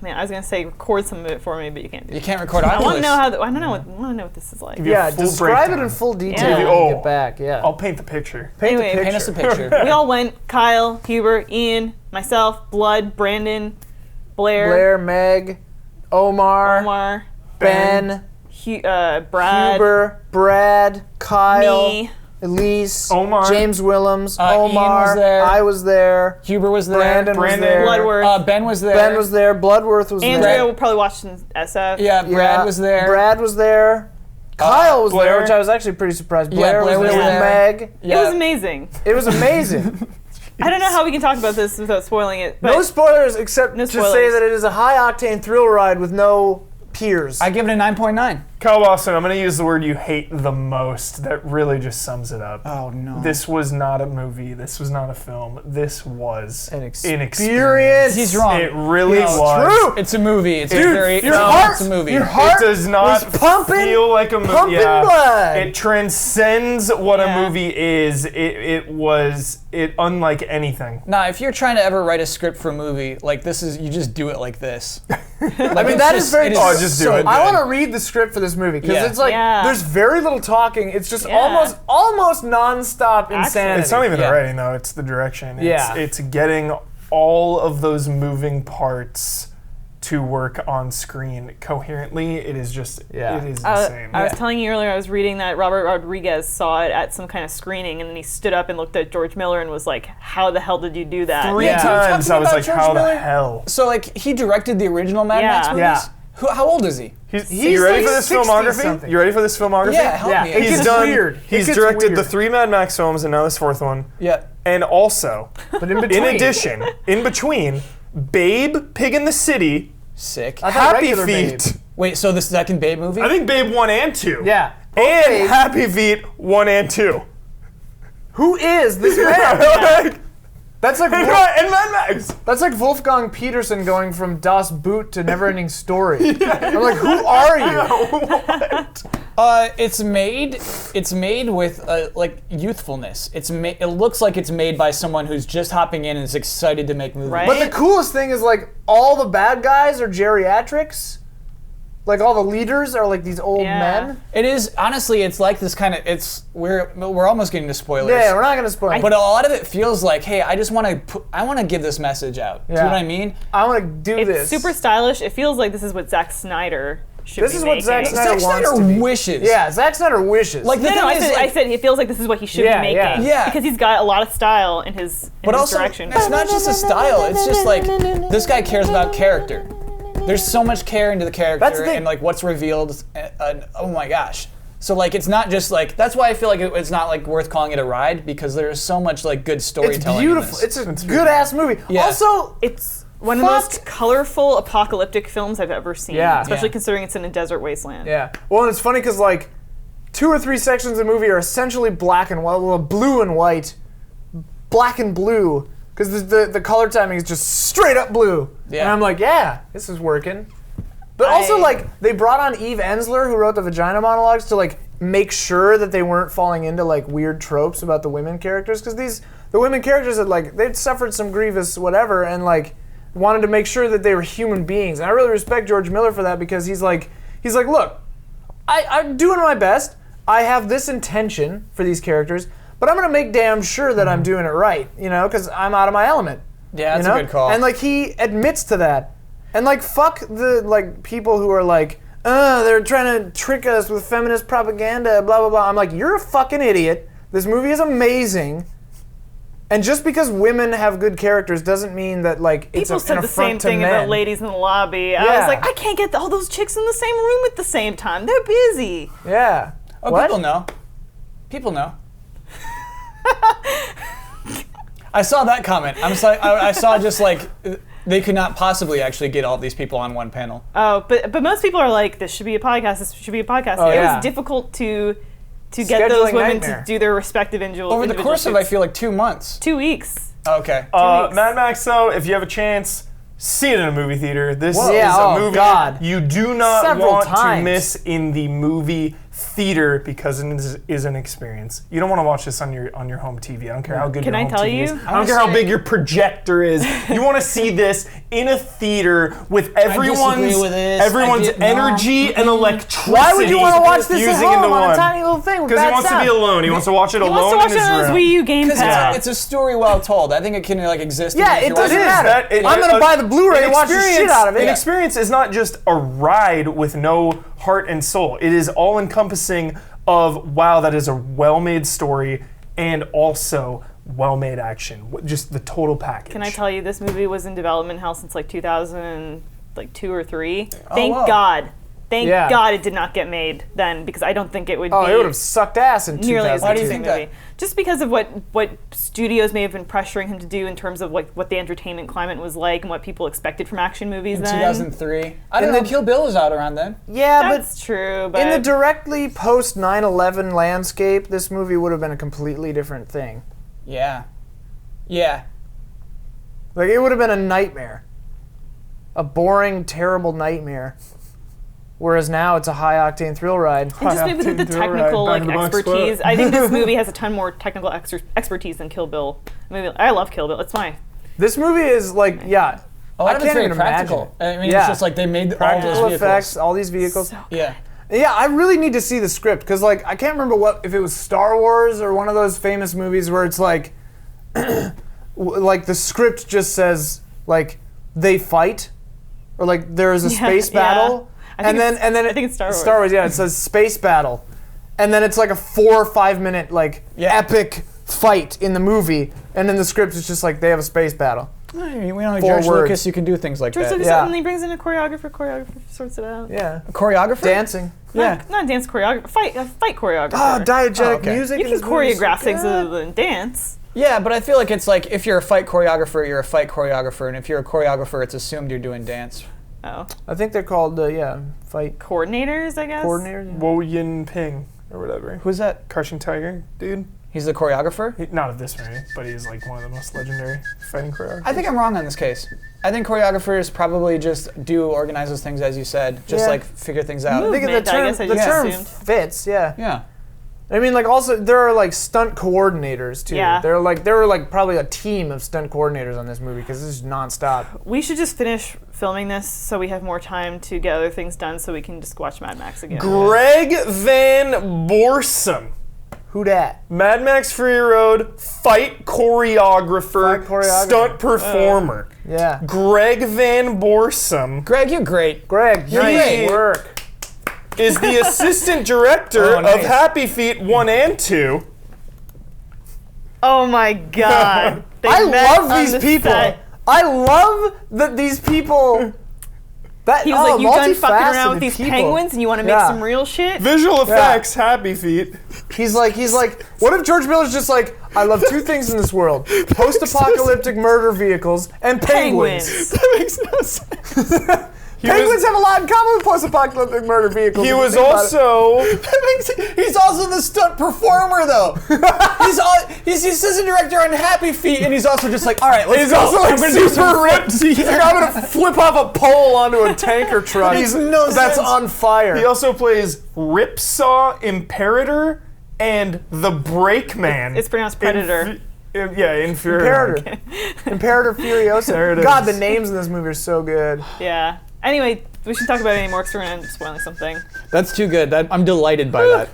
man, I was gonna say record some of it for me, but you can't do You that. can't record I Oculus. want to know how. I don't know. I want to know what this is like. Give you a Yeah, full describe it breakdown. in full detail Yeah. when Oh. you get back. Yeah. I'll paint the picture. paint Anyway, the picture. Paint us a picture. We all went. Kyle, Huber, Ian, myself, Blood, Brandon, Blair, Meg, Omar, Ben, Brad, Huber, Brad, Kyle, me. Elise, Omar. James Willems, Ian Omar. was there. I was there. Huber was there. Brandon was there. Bloodworth. Ben was there. Ben was there. Bloodworth was Andrea there. will probably watch in SF. Yeah, Brad Yeah, was there. Brad was there. Kyle was there, Blair. which I was actually pretty surprised. Yeah, Blair, Blair was was there. there. Meg. It was amazing. It was amazing. I don't know how we can talk about this without spoiling it. But No spoilers, except No to say spoilers. that it is a high-octane thrill ride with no peers. I give it a 9.9. Kyle Bosman, I'm going to use the word you hate the most. That really just sums it up. Oh no. This was not a movie. This was not a film. This was An an experience. He's wrong. It really No, it's was. true. It's a movie. It's Dude, very your no, heart, it's a movie. your heart It does not was pumping, feel like a movie. pumping blood. It transcends what Yeah. a movie is. It was unlike anything. Nah, if you're trying to ever write a script for a movie, like this is, you just do it like this. I mean, that is very. Oh, just do it. I want to read the script for this movie because Yeah. it's like Yeah. there's very little talking. It's just Yeah. almost nonstop insanity. It's not even Yeah. the writing though. It's the direction. Yeah. It's getting all of those moving parts to work on screen coherently. It is just. Yeah. It is insane. I was telling you earlier, I was reading that Robert Rodriguez saw it at some kind of screening, and then he stood up and looked at George Miller and was like, "How the hell did you do that?" 3 Yeah. times I was Talking like, about how George the Miller? hell? So like he directed the original Mad Yeah. Max movies. Yeah. How old is he? You ready like for this 60 filmography? something. You ready for this filmography? Yeah, help Yeah, me. it He's gets done. weird. He's It gets directed the weird. 3 Mad Max films and now this 4th one. Yeah. And also, But in between, in addition, in between, Babe, Pig in the City, Sick. I thought Happy regular Feet. Babe. Wait, so the second Babe movie? I think Babe 1 and 2. Yeah. And Okay. Happy Feet 1 and 2. Who is this man? That's like And Mad Max. that's like Wolfgang Peterson going from Das Boot to Neverending Story. I'm like, who are you? It's made with like youthfulness. It looks like it's made by someone who's just hopping in and is excited to make movies. Right. But the coolest thing is like all the bad guys are geriatrics. Like all the leaders are like these old Yeah. men. It is honestly, it's like this kind of. We're almost getting to spoilers. Yeah, we're not gonna spoil. But a lot of it feels like, hey, I just want to give this message out. Do you know Yeah. what I mean? I want to do It's this. super stylish. It feels like this is what Zack Snyder should This be is what Zack making. Snyder Zack wants Snyder to be. wishes. Yeah, Zack Snyder wishes. Like the No, thing I is, said, like, I said it feels like this is what he should Yeah, be making. yeah. Yeah. Because he's got a lot of style in his but also, direction. it's not just a style. It's just like this guy cares about character. There's so much care into the character That's the thing. and like what's revealed. Oh my gosh. So like it's not just like that's why I feel like it's not like worth calling it a ride because there's so much like good it's storytelling. in beautiful. this. It's a good ass movie. Yeah. Also, It's one of the most colorful apocalyptic films I've ever seen. Yeah. Especially Yeah. considering it's in a desert wasteland. yeah. Well, and it's funny because like 2 or 3 sections of the movie are essentially black and white, well, blue and white, black and blue, because the color timing is just straight up blue. Yeah. And I'm like, yeah, this is working. But also, like, they brought on Eve Ensler, who wrote the Vagina Monologues, to like make sure that they weren't falling into like weird tropes about the women characters, because the women characters had like they'd suffered some grievous whatever, and like wanted to make sure that they were human beings. And I really respect George Miller for that because he's like, look, I'm doing my best. I have this intention for these characters, but I'm gonna make damn sure that I'm doing it right, you know, because I'm out of my element. Yeah, that's you know? a good call. And like he admits to that. And like fuck the like people who are like, they're trying to trick us with feminist propaganda, blah blah blah. I'm like, you're a fucking idiot. This movie is amazing. And just because women have good characters doesn't mean that like it's People an said the same affront to thing men. about ladies in the lobby. I Yeah. was like, I can't get all those chicks in the same room at the same time. They're busy. Yeah. Oh, What? people know. People know. I saw that comment. I'm just like, I saw just like they could not possibly actually get all these people on one panel. Oh, but most people are like, this should be a podcast. This should be a podcast. Oh, it yeah. was difficult to get those Scheduling women nightmare. to do their respective individual. Over the course of, I feel like 2 months. 2 weeks. Okay. 2 weeks. Mad Max, though, if you have a chance, see it in a movie theater. This Whoa. is Yeah, a oh, movie God. you do not Several want times. to miss in the movie theater because it is an experience. You don't want to watch this on your home TV. I don't care how good Can your I home tell TV you? is. I I don't wanna care how say- big your projector is. You want to see this in a theater with everyone's with this. everyone's I did- no. energy and electricity. Why would you want to watch this at fusing home into on one? a tiny little thing with Because he bad wants to sound? be alone. He wants to watch it He alone wants to watch in it his on his room. Wii U Game Because Pass. it's a story well told. I think it can like exist. Yeah, if it you doesn't like matter. That- I'm gonna buy the Blu-ray and watch the shit out of it. An experience is not just a ride with no heart and soul. It is all encompassing of, wow, that is a well-made story and also well-made action. Just the total package. Can I tell you, this movie was in development hell since like 2002 or 3. Thank wow. God. Thank Yeah. God it did not get made then, because I don't think it would be Oh, it would have sucked ass in 2002. nearly as Why do good you as think the movie. that? Just because of what studios may have been pressuring him to do in terms of what the entertainment climate was like and what people expected from action movies In then. 2003. I don't In know. the- Kill Bill was out around then. Yeah, That's true, but in the directly post 9/11 landscape, this movie would have been a completely different thing. Yeah. Yeah. Like, it would have been a nightmare. A boring, terrible nightmare. Whereas now it's a high-octane thrill ride. and just maybe with the Octane thrill ride, technical back like in the box expertise. spot. I think this movie has a ton more technical expertise than Kill Bill. I love Kill Bill. It's my This movie is like, yeah. A lot I of it's can't very even practical. imagine. I mean, Yeah. it's just like they made all Practical those vehicles. effects, all these vehicles. so Yeah. Yeah, I really need to see the script because, like, I can't remember if it was Star Wars or one of those famous movies where it's like, like the script just says like they fight, or like there is a space yeah. battle, I think and then I think it's Star Wars. Star Wars, yeah, it says space battle, and then it's like a 4 or 5 minute like Yeah. epic fight in the movie, and then the script is just like they have a space battle. I mean, we know 4 George words. Lucas. You can do things like George that. Lucas, Yeah. and he brings in a choreographer sorts it out. Yeah, Choreographer. dancing. Yeah. Not dance choreographer, fight choreographer. Oh, diegetic Oh, okay. music. You in can this movie is so choreograph things good. other than dance. Yeah, but I feel like it's like if you're a fight choreographer, you're a fight choreographer, and if you're a choreographer, it's assumed you're doing dance. Oh, I think they're called fight coordinators, I guess. coordinators. Wo Yin Ping or whatever. Who's that? Crouching Tiger, dude. He's the choreographer. Not of this movie, but he's like one of the most legendary fighting choreographers. I think I'm wrong on this case. I think choreographers probably just organize those things as you said, just Yeah. like figure things out. I think the Movement, I term, guess I the just term assumed. fits, yeah. Yeah. I mean, like, also there are like stunt coordinators too. Yeah. There were like probably a team of stunt coordinators on this movie because this is nonstop. We should just finish filming this so we have more time to get other things done so we can just watch Mad Max again. Greg Van Borsum. Who dat? Mad Max Fury Road fight choreographer, Fight choreographer. stunt performer. Yeah. Greg Van Borsum Greg, you're great. Greg, You're nice great. work. is the assistant director Oh, nice. of Happy Feet 1 and 2. Oh my god. They I met love on these the people. set. I love that these people. That He was like, you done fucking around with multifaceted these people." penguins and you want to make Yeah. some real shit? Visual effects, Happy Feet. He's like, what if George Miller's just like, I love two things in this world: post-apocalyptic murder vehicles and penguins. That makes no sense. Penguins have a lot in common with post-apocalyptic murder vehicles. He if you was think about it. also He's also the stunt performer, though. He's the assistant director on Happy Feet, and he's also just like, all right, let's he's go. also like I'm gonna do some super ripped. He's like, I'm gonna flip off a pole onto a tanker truck. Makes no That's sense. on fire. He also plays Ripsaw Imperator and the Brakeman. It's pronounced Predator. Inferior. Imperator Furiosa. There it God, is. the names in this movie are so good. Yeah. Anyway, we should talk about it anymore because we're going to end up spoiling something. That's too good. I'm delighted by that.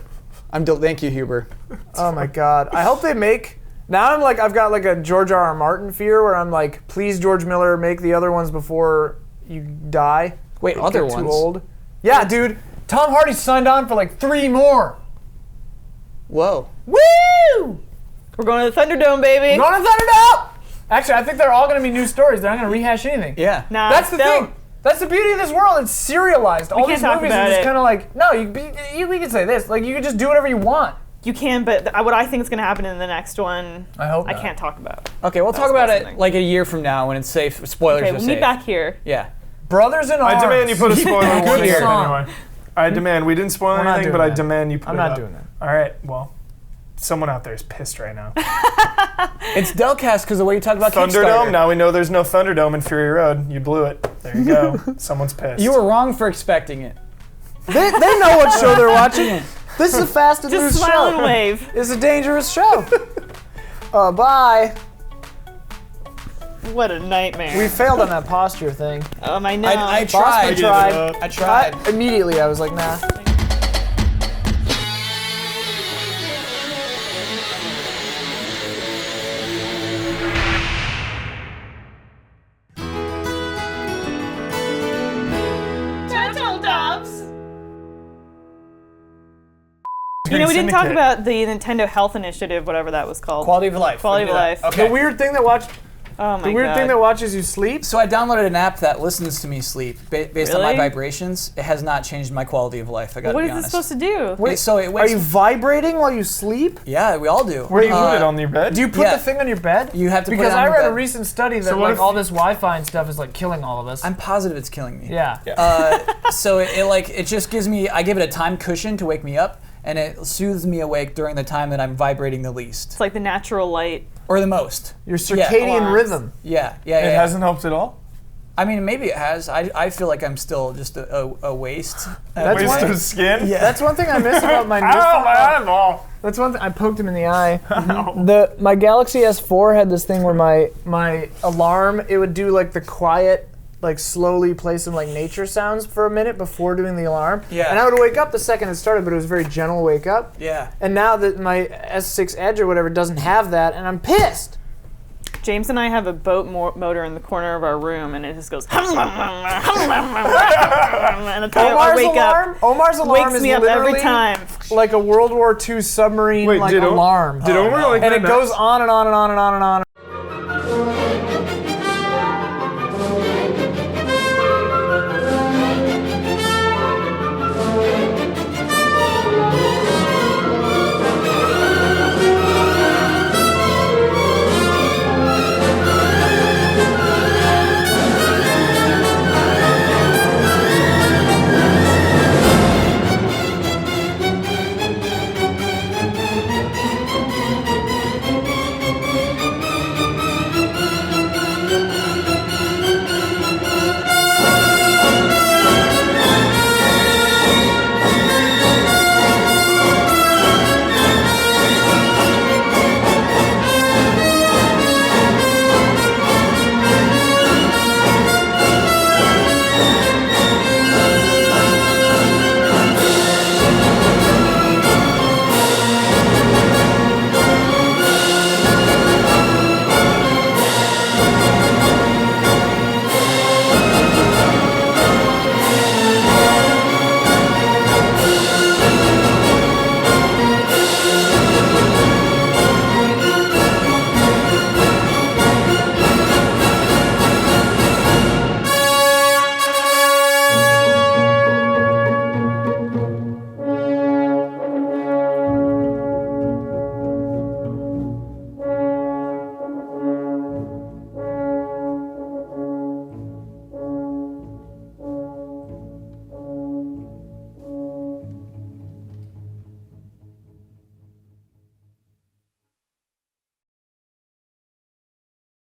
Thank you, Huber. Oh my God. I hope they make. Now I've got like a George R.R. Martin fear where I'm like, please, George Miller, make the other ones before you die. Wait, Get other too ones? old. Yeah, dude. Tom Hardy signed on for like 3 more. Whoa. Woo! We're going to the Thunderdome, baby. Going to Thunderdome! Actually, I think they're all going to be new stories. They're not going to rehash anything. Yeah. Nah, That's the don't. thing. That's the beauty of this world. It's serialized. All can't these talk movies about are just it. kind of like, no, we can say this. Like, you can just do whatever you want. You can, but what I think is going to happen in the next one, I hope I not. can't talk about. Okay, we'll talk That's about it something. like a year from now when it's safe. Spoilers Okay, are we'll safe. meet back here. Yeah. Brothers in Arms. I demand you put a spoiler Good warning here song. anyway. I demand. We didn't spoil We're not anything, doing but I that. demand you put I'm it not up. doing that. All right, well, someone out there is pissed right now. It's Delcast because the way you talk about Thunderdome? Kickstarter. Now we know there's no Thunderdome in Fury Road. You blew it. There you go. Someone's pissed. You were wrong for expecting it. They know what show they're watching. This is a fast and Just loose smile show. and wave. It's a dangerous show. Bye. What a nightmare. We failed on that posture thing. I know. I Bosman tried. tried. I tried. Immediately, I was like, nah. You know, we didn't talk Syndicate. about the Nintendo Health Initiative, whatever that was called. Quality of life. Quality of life. Okay. The weird thing that Oh my The weird god. thing that watches you sleep? So I downloaded an app that listens to me sleep based on my Really? vibrations. It has not changed my quality of life. I gotta What be is this honest. supposed to do? Wait, so it Are wakes you vibrating while you sleep? Yeah, we all do. Where do you put it on your bed? Do you put Yeah. the thing on your bed? You have to put Because it on I your read a bed. recent study that So what like if- all this Wi-Fi and stuff is like killing all of us. I'm positive it's killing me. yeah. So it just gives me. I give it a time cushion to wake me up, and it soothes me awake during the time that I'm vibrating the least It's like the natural light. or the most. Your circadian alarms. rhythm. Yeah. It hasn't helped at all? I mean, maybe it has. I feel like I'm still just a waste. That's Waste why- of skin? Yeah. That's one thing I miss about my new Ow, my eyeball. That's one thing. I poked him in the eye. My Galaxy S4 had this thing where my alarm, it would do like the quiet, like slowly play some like nature sounds for a minute before doing the alarm. Yeah. And I would wake up the second it started, but it was a very gentle wake up. Yeah. And now that my S6 Edge or whatever doesn't have that, and I'm pissed. James and I have a boat motor in the corner of our room, and it just goes. and that's how I wake up. Omar's alarm Wakes is me up every literally time. like a World War II submarine Wait, like did alarm. Did Omar like And that it goes next? on and on and on and on and on.